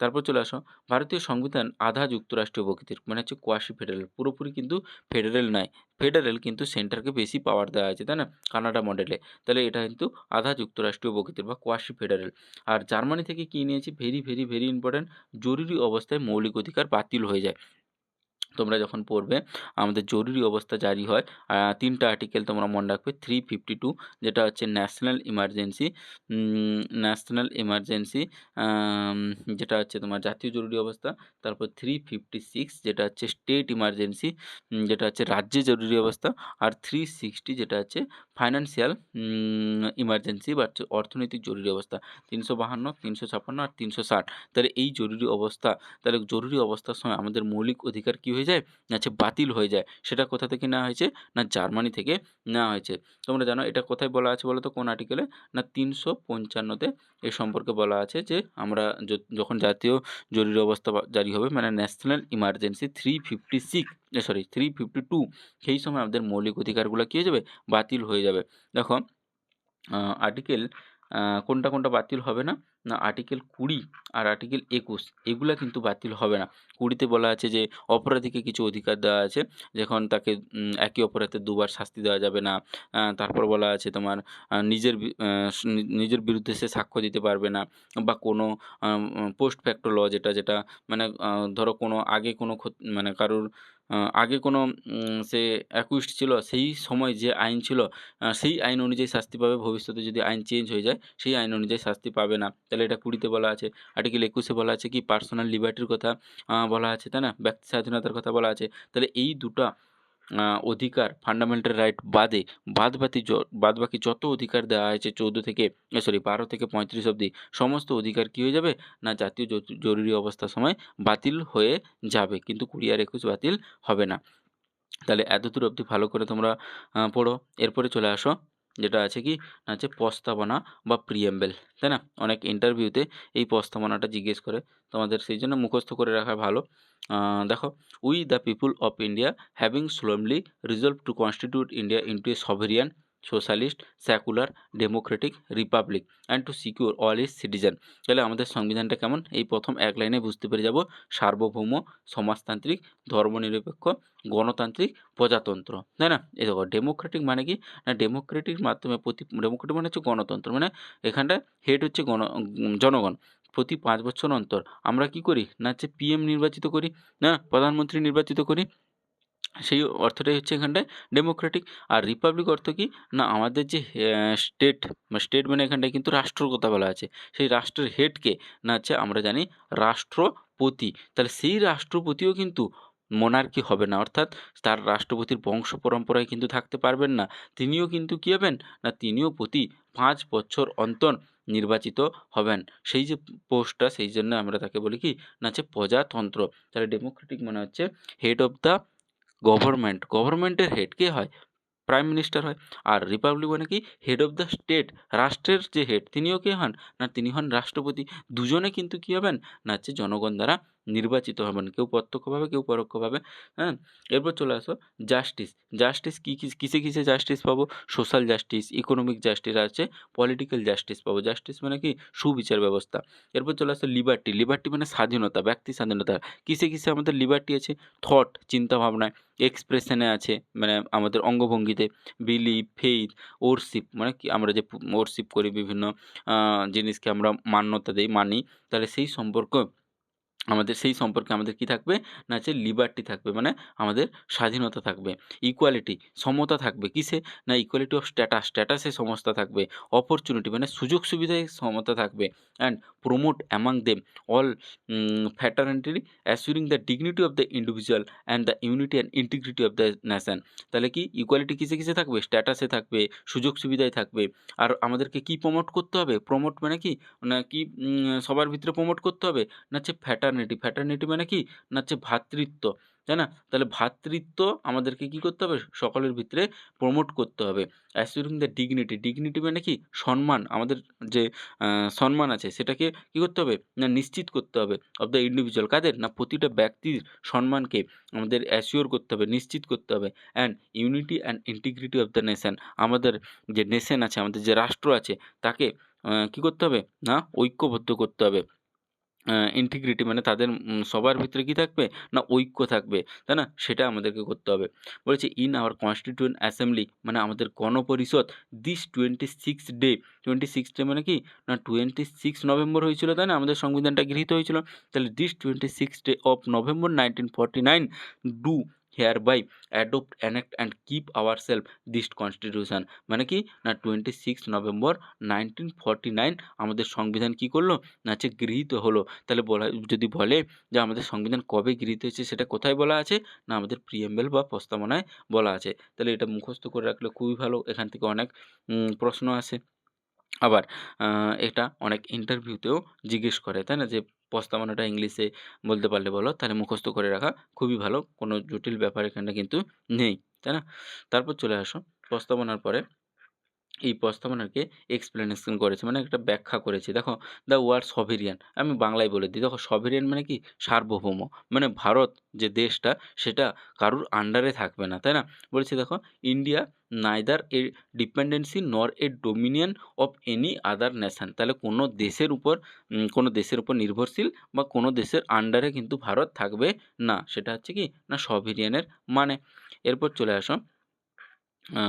তারপর চলে আসো, ভারতীয় সংবিধান আধা যুক্তরাষ্ট্রীয় প্রকৃতির, মানে হচ্ছে কোয়াসি ফেডারেল, পুরোপুরি কিন্তু ফেডারেল নয়। ফেডারেল কিন্তু সেন্টারকে বেশি পাওয়ার দেওয়া আছে, তাই না? কানাডা মডেলে। তাহলে এটা কিন্তু আধা যুক্তরাষ্ট্রীয় প্রকৃতির বা কোয়াসি ফেডারেল। আর জার্মানি থেকে কী নিয়েছি? ভেরি ভেরি ভেরি ইম্পর্টেন্ট, জরুরি অবস্থায় মৌলিক অধিকার বাতিল হয়ে যায়। তোমরা যখন পড়বে আমাদের জরুরি অবস্থা জারি হয়, 3টা আর্টিকেল তোমরা মনে রাখবে। 352 যেটা হচ্ছে ন্যাশনাল ইমার্জেন্সি, ন্যাশনাল ইমার্জেন্সি, যেটা হচ্ছে তোমার জাতীয় জরুরি অবস্থা। তারপর 356 যেটা হচ্ছে স্টেট ইমার্জেন্সি, যেটা হচ্ছে রাজ্যে জরুরি অবস্থা। আর 360 যেটা হচ্ছে ফাইন্যান্সিয়াল ইমার্জেন্সি বা হচ্ছে অর্থনৈতিক জরুরি অবস্থা। 352, 356 আর 360। তাহলে এই জরুরি অবস্থা, তাহলে জরুরি অবস্থার সময় আমাদের মৌলিক অধিকার কী হয়ে যায়? হয়ে যায়, না বাতিল হয়ে যায়। সেটা কোথা থেকে নেওয়া হয়েছে? না জার্মানি থেকে নেওয়া হয়েছে। তোমরা জানো এটা কোথায় বলা আছে বলো তো কোন আর্টিকেলে? না ৩৫৫ তে এ সম্পর্কে বলা আছে যে আমরা যখন জাতীয় জরুরি অবস্থা জারি হবে মানে ন্যাশনাল ইমার্জেন্সি 352 সেই সময় আমাদের মৌলিক অধিকারগুলো কী হয়ে যাবে? বাতিল হয়ে যাবে। দেখো আর্টিকেল কোনটা বাতিল হবে না? না আর্টিকেল ২০ আর আর্টিকেল ২১ এগুলা কিন্তু বাতিল হবে না। ২০ তে বলা আছে যে অপরাধীকে কিছু অধিকার দেওয়া আছে, যখন তাকে একই অপরাধে দুবার শাস্তি দেওয়া যাবে না। তারপর বলা আছে তোমার নিজের বিরুদ্ধে সে সাক্ষ্য দিতে পারবে না, বা কোনো পোস্ট ফ্যাক্টো ল যেটা মানে ধরো কোনো আগে কোনো মানে কারোর আগে কোনো সে অ্যাকিউজড ছিল, সেই সময় যে আইন ছিল সেই আইন অনুযায়ী শাস্তি পাবে। ভবিষ্যতে যদি আইন চেঞ্জ হয়ে যায় সেই আইন অনুযায়ী শাস্তি পাবে না। তাহলে এটা ২০ তে বলা আছে। আর্টিকেল ২১ এ বলা আছে কি পার্সোনাল লিবার্টির কথা বলা আছে, তাই না? ব্যক্তি স্বাধীনতার কথা বলা আছে। তাহলে এই দুটা অধিকার ফান্ডামেন্টাল রাইট বাদবাকি যত অধিকার দেওয়া হয়েছে ১২ থেকে ৩৫ অবধি সমস্ত অধিকার কী হয়ে যাবে? না জাতীয় জরুরি অবস্থার সময় বাতিল হয়ে যাবে, কিন্তু ২০ আর ২১ বাতিল হবে না। তাহলে এতদূর অবধি ভালো করে তোমরা পড়ো। এরপরে চলে আসো যেটা আছে কি না প্রস্তাবনা বা প্রিএম্বল, তাই না? অনেক ইন্টারভিউতে এই প্রস্তাবনাটা জিজ্ঞেস করে, তোমাদের সেই জন্য মুখস্থ করে রাখা ভালো। দেখো, we the people of India having solemnly resolve to constitute India into a sovereign socialist secular democratic republic and to secure all its citizen. তাহলে আমাদের সংবিধানটা কেমন? এই প্রথম এক লাইনে বুঝতে পেরে যাব। সার্বভৌম, সমাজতান্ত্রিক, ধর্মনিরপেক্ষ, গণতান্ত্রিক, প্রজাতন্ত্র, তাই না? এই দেখো ডেমোক্রেটিক মানে কি? না ডেমোক্রেটিক মাধ্যমে ডেমোক্রেটিক মানে হচ্ছে গণতন্ত্র, মানে এখানটায় হেড হচ্ছে জনগণ। প্রতি ৫ বছর অন্তর আমরা কি করি? না পিএম নির্বাচিত করি, না প্রধানমন্ত্রী নির্বাচিত করি। সেই অর্থটাই হচ্ছে এখানটায় ডেমোক্রেটিক। আর রিপাবলিক অর্থ কি? না আমাদের যে স্টেট মানে এখানটায় কিন্তু রাষ্ট্রর কথা বলা আছে। সেই রাষ্ট্রের হেডকে না আমরা জানি রাষ্ট্রপতি। তাহলে সেই রাষ্ট্রপতিও কিন্তু মোনার্কি হবে না, অর্থাৎ তার রাষ্ট্রপতির বংশ পরম্পরায় কিন্তু থাকতে পারবেন না। তিনিও কিন্তু কী হবেন? না তিনিও প্রতি ৫ বছর অন্তর নির্বাচিত হবেন। সেই যে পোস্টটা, সেই জন্য আমরা তাকে বলি কি? না প্রজাতন্ত্র। তাহলে ডেমোক্রেটিক মানে হচ্ছে হেড অফ দ্য গভর্নমেন্টের হেড কে হয়? প্রাইম মিনিস্টার হয়। আর রিপাবলিক মানে কি? হেড অফ দ্য স্টেট, রাষ্ট্রের যে হেড তিনিও কে হন? না তিনি হন রাষ্ট্রপতি। দুজনে কিন্তু কী হবেন? না জনগণ দ্বারা নির্বাচিত হবেন, কেউ প্রত্যক্ষভাবে কেউ পরোক্ষভাবে। হ্যাঁ, এরপর চলে আসো জাস্টিস। জাস্টিস কিসে জাস্টিস পাবো? সোশ্যাল জাস্টিস, ইকোনমিক জাস্টিস আছে, পলিটিক্যাল জাস্টিস পাবো। জাস্টিস মানে কি? সুবিচার ব্যবস্থা। এরপর চলে আসো লিবার্টি। লিবার্টি মানে স্বাধীনতা, ব্যক্তি স্বাধীনতা। কিসে আমাদের লিবার্টি আছে? থট, চিন্তাভাবনায়, এক্সপ্রেশনে আছে, মানে আমাদের অঙ্গভঙ্গিতে, বিলিভ, ফেইথ, ওরশিপ মানে কি আমরা যে ওরশিপ করি বিভিন্ন জিনিসকে আমরা মান্যতা দেই, মানি। তাহলে সেই সম্পর্কে আমাদের কি থাকবে? না লিবার্টি থাকবে, মানে আমাদের স্বাধীনতা থাকবে। ইকুয়ালিটি, সমতা থাকবে কিসে? না ইকুয়ালিটি অফ স্ট্যাটাসে সমতা থাকবে। অপরচুনিটি মানে সুযোগ সুবিধায় সমতা থাকবে। And promote among them all fraternity assuring the dignity of the individual and the unity and integrity of the nation. তাহলে কি ইকুয়ালিটি কিসে থাকবে? স্ট্যাটাসে থাকবে, সুযোগ সুবিধায় থাকবে। আর আমাদেরকে কি প্রমোট করতে হবে? প্রমোট মানে কি? না কি সবার ভিতরে প্রমোট করতে হবে? না ফ্র্যাটারনিটি মানে কি? না ভ্রাতৃত্ব, তাই না? তাহলে ভ্রাতৃত্ব আমাদেরকে কি করতে হবে? সকলের ভিতরে প্রমোট করতে হবে। অ্যাসিউরিং দ্য ডিগনিটি মানে কি? সম্মান, আমাদের যে সম্মান আছে সেটাকে কি করতে হবে? না নিশ্চিত করতে হবে। অফ দ্য ইন্ডিভিজুয়াল, কাদের? না প্রতিটা ব্যক্তির সম্মানকে আমাদের অ্যাসিওর করতে হবে, নিশ্চিত করতে হবে। And unity and integrity of the nation, আমাদের যে নেশন আছে, আমাদের যে রাষ্ট্র আছে তাকে কী করতে হবে? না ঐক্যবদ্ধ করতে হবে। ইন্টিগ্রিটি মানে তাদের সবার ভিতরে কী থাকবে? না ঐক্য থাকবে, তাই না? সেটা আমাদেরকে করতে হবে। বলেছে ইন আওয়ার কনস্টিটিউয়েন্ট অ্যাসেম্বলি, মানে আমাদের গণপরিষদ, দিস 26 ডে মানে কি? না 26 নভেম্বর হয়েছিল, তাই না? আমাদের সংবিধানটা গৃহীত হয়েছিল। তাহলে this 26 day of November 1949 do hereby adopt, enact and keep ourself this constitution. মানে কি? না 26 নভেম্বর 1949 আমাদের সংবিধান কী করলো? না গৃহীত হলো। তাহলে যদি বলে যে আমাদের সংবিধান কবে গৃহীত হয়েছে, সেটা কোথায় বলা আছে? না আমাদের প্রিএম্বল বা প্রস্তাবনায় বলা আছে। তাহলে এটা মুখস্থ করে রাখলে খুবই ভালো, এখান থেকে অনেক প্রশ্ন আসে। আবার এটা অনেক ইন্টারভিউতেও জিজ্ঞেস করে, তাই না? যে প্রস্তাবনাটা ইংলিশে বলতে পারলে বলো, তাহলে মুখস্থ করে রাখা খুবই ভালো, কোনো জটিল ব্যাপার এখানে কিন্তু নেই, তাই না? তারপর চলে আসো প্রস্তাবনার পরে এই প্রস্তাবনাকে এক্সপ্লেনেশন করেছে, মানে একটা ব্যাখ্যা করেছে। দেখো, দ্য ওয়ার্ড সভেরিয়ান আমি বাংলায় বলে দিই। দেখো, সভেরিয়ান মানে কি? সার্বভৌম। মানে ভারত যে দেশটা সেটা কারুর আন্ডারে থাকবে না, তাই না? বলেছে দেখো, India neither a dependency nor a dominion of any other nation. তাহলে কোনো দেশের উপর নির্ভরশীল বা কোনো দেশের আন্ডারে কিন্তু ভারত থাকবে না। সেটা হচ্ছে কি না সভেরিয়ানের মানে। এরপর চলে আসো আ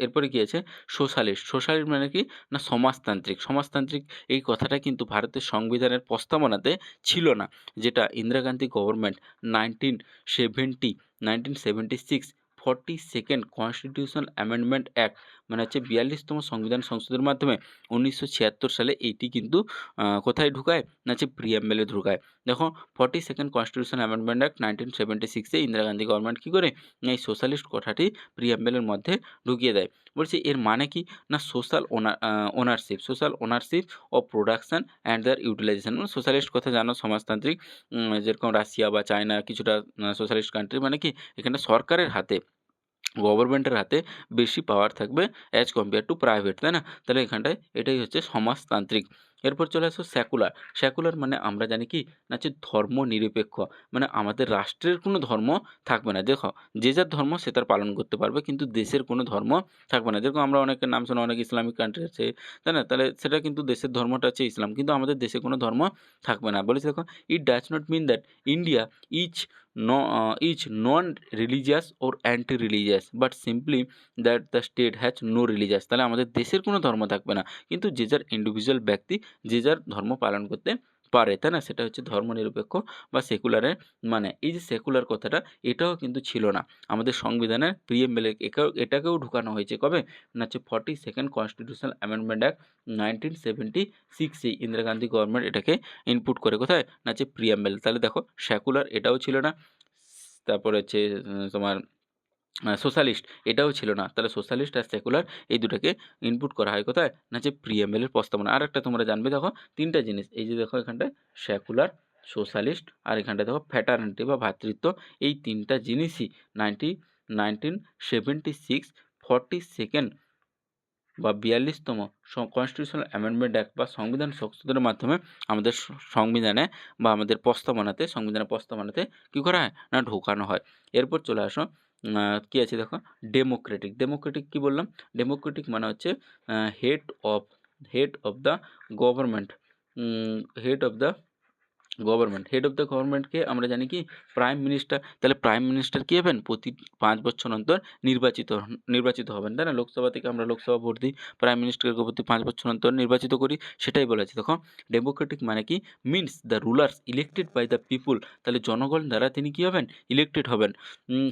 এরপরে কি আছে? সোশ্যালিস্ট। সোশ্যালিস্ট মানে কি? না সমাজতান্ত্রিক। সমাজতান্ত্রিক এই কথাটা কিন্তু ভারতের সংবিধানের প্রস্তাবনাতে ছিল না। যেটা Indira Gandhi government 1970 1976 42nd constitutional amendment act মানে হচ্ছে 42তম সংবিধান সংশোধনের মাধ্যমে 1976 সালে এইটি কিন্তু কোথায় ঢুকায়? না হচ্ছে প্রিঅ্যাম্বলে ঢুকায়। দেখো, 42nd কনস্টিটিউশন অ্যামেন্ডমেন্ট অ্যাক্ট 1976 এ ইন্দিরা গান্ধী গভর্নমেন্ট কি করে? এই সোশ্যালিস্ট কথাটি প্রিঅ্যাম্বলের মধ্যে ঢুকিয়ে দেয়। বলছি এর মানে কি? না social ownership of production and their utilisation. মানে সোশ্যালিস্ট কথা জানো, সমাজতান্ত্রিক, যেরকম রাশিয়া বা চায়না কিছুটা সোশ্যালিস্ট কান্ট্রি, মানে কি এখানে সরকারের হাতে, গভর্নমেন্টের হাতে বেশি পাওয়ার থাকবে অ্যাজ কম্পেয়ার টু প্রাইভেট, তাই না? তাহলে এখানটায় এটাই হচ্ছে সমাজতান্ত্রিক। এরপর চলে আসো সেকুলার। সেকুলার মানে আমরা জানি কি না হচ্ছে ধর্মনিরপেক্ষ। মানে আমাদের রাষ্ট্রের কোনো ধর্ম থাকবে না। দেখো, যে যার ধর্ম সে তার পালন করতে পারবে, কিন্তু দেশের কোনো ধর্ম থাকবে না। যেরকম আমরা অনেকের নাম শোনা, অনেক ইসলামিক কান্ট্রি আছে, তাই না? তাহলে সেটা কিন্তু দেশের ধর্মটা হচ্ছে ইসলাম, কিন্তু আমাদের দেশে কোনো ধর্ম থাকবে না। বলেছে দেখো, it does not mean that India which is non-religious or anti-religious but simply that the state has no religious। তাহলে আমাদের দেশের কোনো ধর্ম থাকবে না, কিন্তু যে যার ইন্ডিভিজুয়াল ব্যক্তি যে যার ধর্ম পালন করতে পারে, তাই না? সেটা হচ্ছে ধর্মনিরপেক্ষ বা সেকুলারের মানে। এই যে সেকুলার কথাটা, এটাও কিন্তু ছিল না আমাদের সংবিধানের প্রিএম্বলে। এটাকেও ঢুকানো হয়েছে কবে? না হচ্ছে 42nd কনস্টিটিউশনাল অ্যামেন্ডমেন্ট অ্যাক্ট 1976 এ ইন্দিরা গান্ধী গভর্নমেন্ট এটাকে ইনপুট করে কোথায়? না হচ্ছে প্রিঅ্যাম্বল। তাহলে দেখো, সেকুলার এটাও ছিল না। তারপরে হচ্ছে তোমার সোশ্যালিস্ট এটাও ছিল না। তাহলে সোশ্যালিস্ট আর সেকুলার এই দুটাকে ইনপুট করা হয় কোথায়? না যে প্রিঅ্যাম্বলের প্রস্তাবনা। আরেকটা তোমরা জানবে, দেখো ৩টা জিনিস। এই যে দেখো এখানটায় সেকুলার, সোশ্যালিস্ট আর এখানটায় দেখো ফ্র্যাটার্নিটি বা ভ্রাতৃত্ব। এই ৩টা জিনিসই 1976 42nd বা 42তম কনস্টিটিউশনাল অ্যামেন্ডমেন্ট অ্যাক্ট বা সংবিধান সংশোধনের মাধ্যমে আমাদের সংবিধানে বা আমাদের প্রস্তাবনাতে, সংবিধানের প্রস্তাবনাতে কী করা হয়? না ঢোকানো হয়। এরপর চলে আসো কী আছে দেখো, ডেমোক্রেটিক। ডেমোক্রেটিক কী বললাম? ডেমোক্রেটিক মানে হচ্ছে head of head of the government, head of the head of the গভর্নমেন্টকে আমরা জানি কি প্রাইম মিনিস্টার। তাহলে প্রাইম মিনিস্টার কী হবেন? প্রতি 5 বছর অন্তর নির্বাচিত হবেন, তাই না? লোকসভা থেকে আমরা লোকসভা ভোট দিই, প্রাইম মিনিস্টারকে প্রতি 5 বছর অন্তর নির্বাচিত করি, সেটাই বলা আছে। দেখো, ডেমোক্রেটিক মানে কি? Means the rulers elected by the people. তাহলে জনগণ দ্বারা তিনি কী হবেন? ইলেক্টেড হবেন।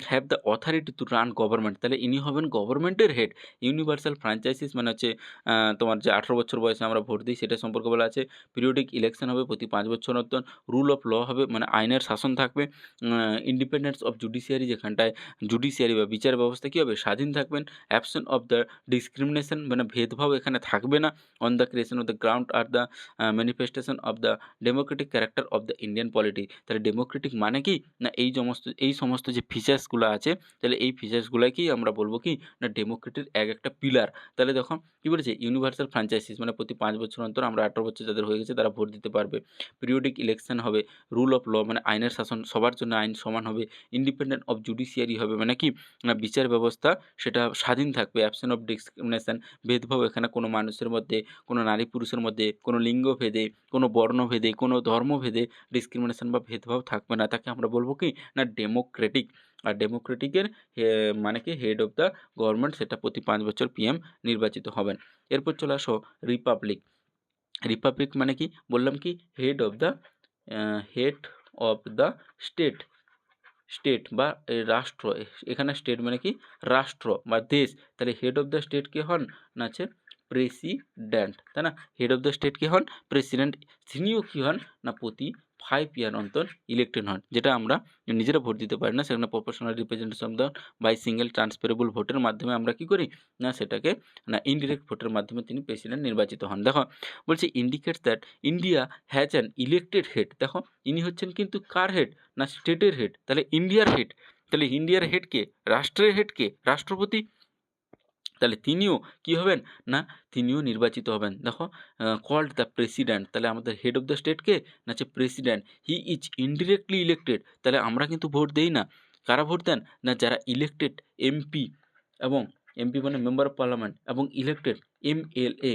Have the authority to run government. তাহলে ইনি হবেন গভর্নমেন্টের হেড। ইউনিভার্সাল ফ্র্যাঞ্চাইজিস মানে হচ্ছে তোমার যে 18 বছর বয়সে আমরা ভোট দিই সেটা সম্পর্কে বলা আছে। পিরিয়ডিক ইলেকশন হবে প্রতি 5 বছর অন্তর। রুল অফ ল হবে, মানে আইনের শাসন থাকবে। ইন্ডিপেন্ডেন্স অফ জুডিশিয়ারি, যেখানটায় জুডিশিয়ারি বা বিচার ব্যবস্থা কী হবে? স্বাধীন থাকবেন। অ্যাবসেন্ট অফ দ্য ডিসক্রিমিনেশন, মানে ভেদভাব এখানে থাকবে না। On the creation of the ground are the manifestation of the Democratic character of the Indian polity. তাহলে ডেমোক্রেটিক মানে কি? না এই সমস্ত যে ফিচার্সগুলো আছে, তাহলে এই ফিচার্সগুলোকেই আমরা বলবো কি না ডেমোক্রেটির একটা পিলার। তাহলে দেখো কী বলেছে? ইউনিভার্সাল ফ্র্যাঞ্চাইজিস মানে প্রতি 5 বছর অন্তর, আমরা 18 বছর যাদের হয়ে গেছে তারা ভোট দিতে পারবে। পিরিয়ডিক ইলেকশন হবে। রুল অফ ল মানে আইনের শাসন, সবার জন্য আইন সমান হবে। ইন্ডিপেন্ডেন্ট অফ জুডিশিয়ারি হবে, মানে কি না বিচার ব্যবস্থা সেটা স্বাধীন থাকবে। অ্যাবসেন্ট অফ ডিসক্রিমিনেশন, ভেদভাব এখানে কোনো মানুষের মধ্যে, কোনো নারী পুরুষের মধ্যে, কোনো লিঙ্গভেদে, কোনো বর্ণভেদে, কোনো ধর্মভেদে ডিসক্রিমিনেশন বা ভেদভাব থাকবে না। তাকে আমরা বলবো কি না ডেমোক্রেটিক। আর ডেমোক্রেটিকের মানে কি হেড অফ দ্য গভর্নমেন্ট, সেটা প্রতি 5 বছর পিএম নির্বাচিত হবেন। এরপর চলে আসো রিপাবলিক। রিপাবলিক মানে কি? বললাম কি হেড অফ দ্য স্টেট, বা রাষ্ট্র। এখানে স্টেট মানে কি? রাষ্ট্র বা দেশ। তাহলে হেড অফ দ্য স্টেট কে হন? না হচ্ছে প্রেসিডেন্ট, তাই না? হেড অফ দ্য স্টেট কে হন? প্রেসিডেন্ট। তিনিও কী হন? না প্রতি 5 ইয়ার অন্তর ইলেক্টেড হন, যেটা আমরা নিজেরা ভোট দিতে পারি না, সেখানে proportional representation by single transferable ভোটের মাধ্যমে আমরা কি করি না সেটাকে না ইনডিরেক্ট ভোটের মাধ্যমে তিনি প্রেসিডেন্ট নির্বাচিত হন। দেখো বলছে indicates that India has an elected head. দেখো ইনি হচ্ছেন কিন্তু কার হেড না স্টেটের হেড, তাহলে ইন্ডিয়ার হেড। তাহলে ইন্ডিয়ার হেড কে? রাষ্ট্রের হেড কে? রাষ্ট্রপতি। তাহলে তিনিও কি হবেন না তিনিও নির্বাচিত হবেন। দেখো কল্ড দ্য প্রেসিডেন্ট, তাহলে আমাদের হেড অফ দ্য স্টেট কে না হচ্ছে president. He is indirectly elected, তাহলে আমরা কিন্তু ভোট দেই না। কারা ভোট দেন না যারা ইলেক্টেড এমপি, এবং এমপি মানে মেম্বার অফ পার্লামেন্ট, এবং elected MLA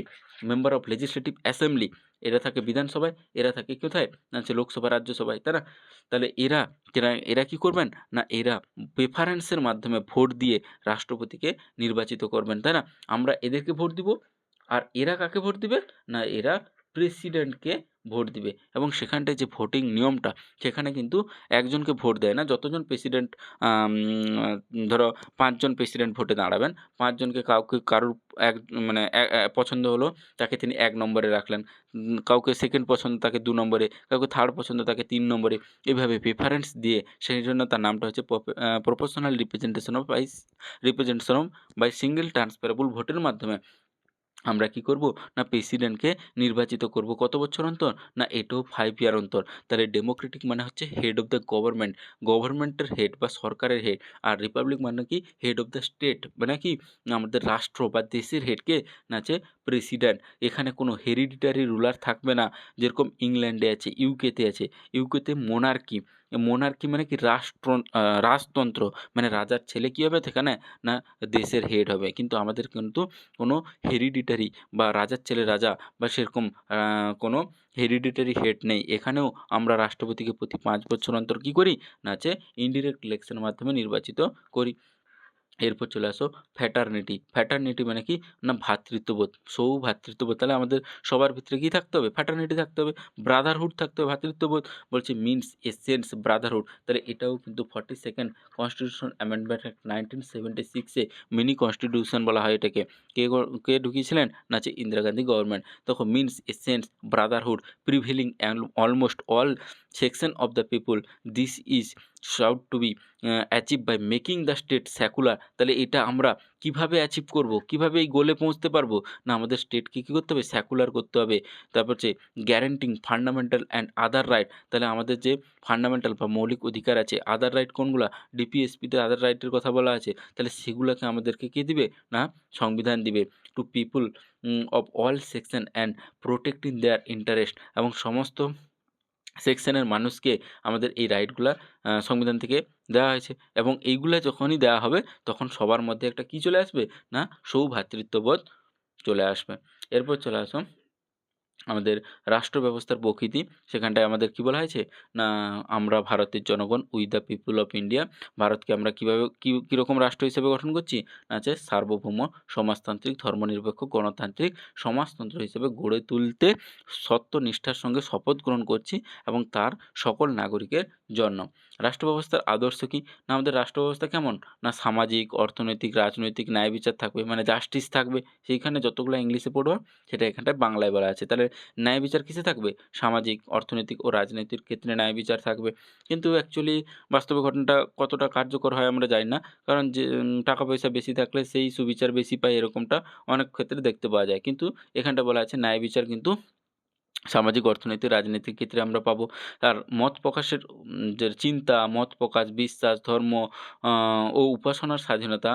member of legislative assembly, এরা থাকে বিধানসভায়, এরা থাকে কোথায় না হচ্ছে লোকসভা রাজ্যসভায়, তাই না? তাহলে এরা এরা এরা কি করবেন না এরা প্রেফারেন্সের মাধ্যমে ভোট দিয়ে রাষ্ট্রপতিকে নির্বাচিত করবেন, তাই না? আমরা এদেরকে ভোট দিব, আর এরা কাকে ভোট দিবে না এরা প্রেসিডেন্টকে ভোট দিবে। এবং সেখানটায় যে ভোটিং নিয়মটা, সেখানে কিন্তু একজনকে ভোট দেয় না, যতজন প্রেসিডেন্ট ধরো 5 জন প্রেসিডেন্ট ভোটে দাঁড়াবেন, 5 জনকে কারুর এক মানে পছন্দ হলো তাকে তিনি 1 নম্বরে রাখলেন, কাউকে সেকেন্ড পছন্দ তাকে 2 নম্বরে, কাউকে থার্ড পছন্দ তাকে 3 নম্বরে, এভাবে প্রেফারেন্স দিয়ে, সেই জন্য তার নামটা হচ্ছে proportional representation by single transferable ভোটের মাধ্যমে আমরা কি করব না প্রেসিডেন্টকে নির্বাচিত করব। কত বছর অন্তর না এটাও 5 ইয়ার অন্তর। তাহলে ডেমোক্রেটিক মানে হচ্ছে হেড অফ দ্য গভর্নমেন্ট, গভর্নমেন্টের হেড বা সরকারের হেড। আর রিপাবলিক মানে কি হেড অফ দ্য স্টেট, মানে কি না আমাদের রাষ্ট্র বা দেশের হেডকে না আছে প্রেসিডেন্ট। এখানে কোনো হেরিডিটারি রুলার থাকবে না, যেরকম ইংল্যান্ডে আছে, ইউকেতে আছে। ইউকেতে মোনার্কি, মোনার্কি মানে কি রাজতন্ত্র, মানে রাজার ছেলে কী হবে সেখানে না দেশের হেড হবে। কিন্তু আমাদের কিন্তু কোনো হেরিডিটারি বা রাজার ছেলে রাজা বা সেরকম কোনো হেরিডিটারি হেড নেই। এখানেও আমরা রাষ্ট্রপতিকে প্রতি 5 বছর অন্তর কী করি না হচ্ছে ইনডিরেক্ট ইলেকশনের মাধ্যমে নির্বাচিত করি। এরপর চলে আসো ফ্যাটার্নিটি। ফ্যাটার্নিটি মানে কি না ভ্রাতৃত্ববোধ, সৌভ্রাতৃত্ববোধ। তাহলে আমাদের সবার ভিতরে কী থাকতে হবে? ফ্যাটার্নিটি থাকতে হবে, ব্রাদারহুড থাকতে হবে, ভ্রাতৃত্ববোধ। বলছে মিনস এসেন্স ব্রাদারহুড। তাহলে এটাও কিন্তু 42nd constitution amendment act 1976 mini constitution বলা হয় এটাকে। কে ঢুকিয়েছিলেন না হচ্ছে ইন্দিরা গান্ধী গভর্নমেন্ট। তখন means essence brotherhood prevailing almost all section of the people, this is should to be achieve by making the state secular. তাহলে এটা আমরা কিভাবে অ্যাচিভ করব, কিভাবে এই গোলে পৌঁছতে পারবো না আমাদের স্টেটকে কী করতে হবে? সেকুলার করতে হবে। তারপর হচ্ছে গ্যারেন্টিং ফান্ডামেন্টাল অ্যান্ড আদার রাইট। তাহলে আমাদের যে ফান্ডামেন্টাল বা মৌলিক অধিকার আছে, আদার রাইট কোনগুলা? ডিপিএসপিতে আদার রাইটের কথা বলা আছে, তাহলে সেগুলোকে আমাদেরকে কে দিবে না সংবিধান দিবে। To people of all section and protecting their interest, এবং সমস্ত সেকশনের মানুষকে আমাদের এই রাইটগুলা সংবিধান থেকে দেওয়া হয়েছে। এবং এইগুলা যখনই দেওয়া হবে তখন সবার মধ্যে একটা কী চলে আসবে না সৌভ্রাতৃত্ববোধ চলে আসবে। এরপর চলে আসো আমাদের রাষ্ট্র ব্যবস্থার প্রকৃতি। সেখানটায় আমাদের কী বলা হয়েছে না আমরা ভারতের জনগণ, we the people of India. ভারতকে আমরা কীভাবে কীরকম রাষ্ট্র হিসেবে গঠন করছি না হচ্ছে সার্বভৌম, সমাজতান্ত্রিক, ধর্মনিরপেক্ষ, গণতান্ত্রিক সমাজতন্ত্র হিসেবে গড়ে তুলতে সত্যনিষ্ঠার সঙ্গে শপথ গ্রহণ করছি, এবং তার সকল নাগরিকের জন্য। রাষ্ট্র ব্যবস্থার আদর্শ কী না আমাদের রাষ্ট্র ব্যবস্থা কেমন না সামাজিক, অর্থনৈতিক, রাজনৈতিক ন্যায় বিচার থাকবে, মানে জাস্টিস থাকবে। সেইখানে যতগুলো ইংলিশে পড়বে সেটা এখানটায় বাংলায় বলা আছে। তাহলে ন্যায় বিচার কিসে থাকবে? সামাজিক, অর্থনৈতিক ও রাজনৈতিক ক্ষেত্রে ন্যায় বিচার থাকবে। কিন্তু অ্যাকচুয়ালি বাস্তবে ঘটনাটা কতটা কার্যকর হয় আমরা জানি না। কারণ যে টাকা পয়সা বেশি থাকলে সেই সুবিচার বেশি পায়, এরকমটা অনেক ক্ষেত্রে দেখতে পাওয়া যায়। কিন্তু এখানটা বলা আছে ন্যায় বিচার কিন্তু সামাজিক, অর্থনৈতিক, রাজনৈতিক ক্ষেত্রে আমরা পাবো। তার মত প্রকাশের যে চিন্তা, মত প্রকাশ, বিশ্বাস, ধর্ম ও উপাসনার স্বাধীনতা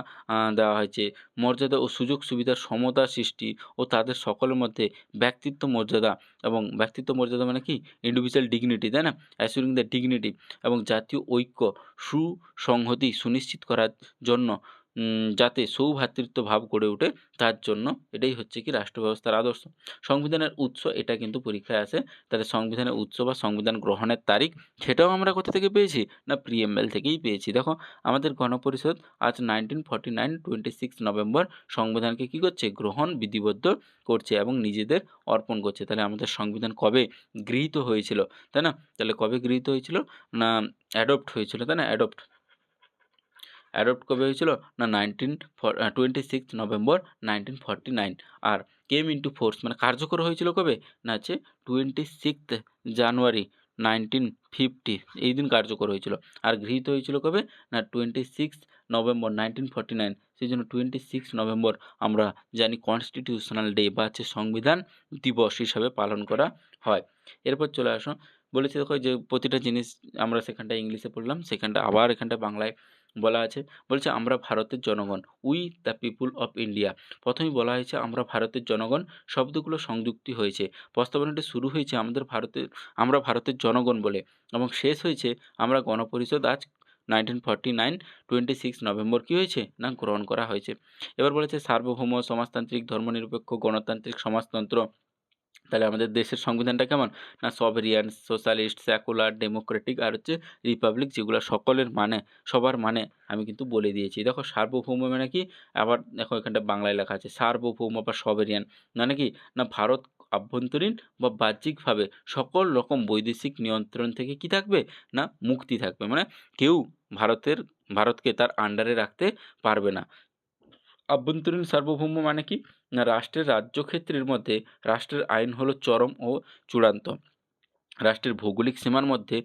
দেওয়া হয়েছে। মর্যাদা ও সুযোগ সুবিধার সমতা সৃষ্টি ও তাদের সকলের মধ্যে ব্যক্তিত্ব মর্যাদা, এবং ব্যক্তিত্ব মর্যাদা মানে কি ইন্ডিভিজুয়াল ডিগনিটি, তাই না? অ্যাসুরিং দ্য ডিগনিটি, এবং জাতীয় ঐক্য সুসংহতি সুনিশ্চিত করার জন্য যাতে সৌভ্রাতৃত্ব ভাব গড়ে ওঠে, তার জন্য এটাই হচ্ছে কি রাষ্ট্র ব্যবস্থার আদর্শ। সংবিধানের উৎস, এটা কিন্তু পরীক্ষায় আসে। তাহলে সংবিধানের উৎস বা সংবিধান গ্রহণের তারিখ, সেটাও আমরা কোথা থেকে পেয়েছি না প্রিএমএল থেকেই পেয়েছি। দেখো আমাদের গণপরিষদ আজ 1949 26 নভেম্বর সংবিধানকে কী করছে? গ্রহণ বিধিবদ্ধ করছে এবং নিজেদের অর্পণ করছে। তাহলে আমাদের সংবিধান কবে গৃহীত হয়েছিল, তাই না? তাহলে কবে গৃহীত হয়েছিল না অ্যাডপ্ট হয়েছিল, তাই না? অ্যাডপ্ট কবে হয়েছিল না 26 নভেম্বর 1949। আর কেম ইন্টু ফোর্স মানে কার্যকর হয়েছিল কবে না হচ্ছে 26 জানুয়ারি 1950 এই দিন কার্যকর হয়েছিল। আর গৃহীত হয়েছিল কবে? না 26 নভেম্বর 1949। সেই জন্য 26 নভেম্বর আমরা জানি কনস্টিটিউশনাল ডে বা হচ্ছে সংবিধান দিবস হিসাবে পালন করা হয়। এরপর চলে আসো, বলেছে দেখো যে প্রতিটা জিনিস আমরা সেখানটায় ইংলিশে পড়লাম, সেখানটা আবার এখানটা বাংলায় বলা আছে। বলছে আমরা ভারতের জনগণ, we the people of India. প্রথমেই বলা হয়েছে আমরা ভারতের জনগণ, শব্দগুলো সংযুক্তি হয়েছে। প্রস্তাবনাটি শুরু হয়েছে আমরা ভারতের জনগণ বলে এবং শেষ হয়েছে আমরা গণপরিষদ আজ 1949 26 নভেম্বর কী হয়েছে না গ্রহণ করা হয়েছে। এবার বলেছে সার্বভৌম সমাজতান্ত্রিক ধর্মনিরপেক্ষ গণতান্ত্রিক সমাজতন্ত্র। তাহলে আমাদের দেশের সংবিধানটা কেমন? না সভেরিয়ান, সোশ্যালিস্ট, সেকুলার, ডেমোক্রেটিক আর হচ্ছে রিপাবলিক, যেগুলো সকলের মানে সবার মানে আমি কিন্তু বলে দিয়েছি। দেখো সার্বভৌম মানে কি? আবার দেখো এখানটা বাংলায় লেখা আছে সার্বভৌম বা সভেরিয়ান মানে কি? না ভারত আভ্যন্তরীণ বা বাহ্যিকভাবে সকল রকম বৈদেশিক নিয়ন্ত্রণ থেকে কি থাকবে? না মুক্তি থাকবে। মানে কেউ ভারতকে তার আন্ডারে রাখতে পারবে না। আভ্যন্তরীণ সার্বভৌম মানে কি? না রাষ্ট্রের রাজ্যক্ষেত্রের মধ্যে রাষ্ট্রের আইন হলো চরম ও চূড়ান্ত। রাষ্ট্রের ভৌগোলিক সীমার মধ্যে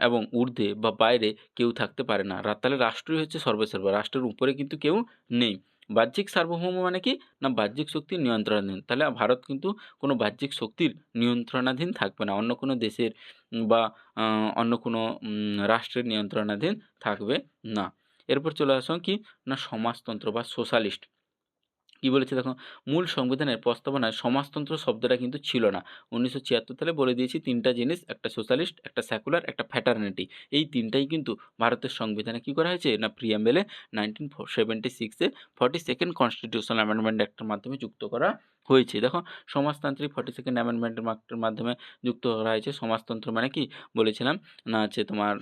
এবং ঊর্ধ্বে বা বাইরে কেউ থাকতে পারে না। তাহলে রাষ্ট্রই হচ্ছে সর্বেসর্বা, রাষ্ট্রের উপরে কিন্তু কেউ নেই। বাহ্যিক সার্বভৌম মানে কি? না বাহ্যিক শক্তির নিয়ন্ত্রণাধীন। তাহলে ভারত কিন্তু কোনো বাহ্যিক শক্তির নিয়ন্ত্রণাধীন থাকবে না, অন্য কোনো দেশের বা অন্য কোনো রাষ্ট্রের নিয়ন্ত্রণাধীন থাকবে না। এরপর চলে আসো কি? না সমাজতন্ত্র বা সোশ্যালিস্ট। কি বলেছে দেখো, মূল সংবিধানের প্রস্তাবনায় সমাজতন্ত্র শব্দটা কিন্তু ছিল না। 1976 সালে বলে দিয়েছি তিনটা জিনিস, একটা সোশ্যালিস্ট, একটা সেকুলার, একটা ফ্র্যাটার্নিটি। এই তিনটাই কিন্তু ভারতের সংবিধানে কি করা হয়েছে না প্রিয়াম্বেলে 1976 42nd কনস্টিটিউশনাল অ্যামেন্ডমেন্ট অ্যাক্টের মাধ্যমে যুক্ত করা হয়েছে। দেখো সমাজতান্ত্রিক 42nd অ্যামেন্ডমেন্টের মাধ্যমে যুক্ত করা হয়েছে। সমাজতন্ত্র মানে কি বলেছিলাম না হচ্ছে তোমার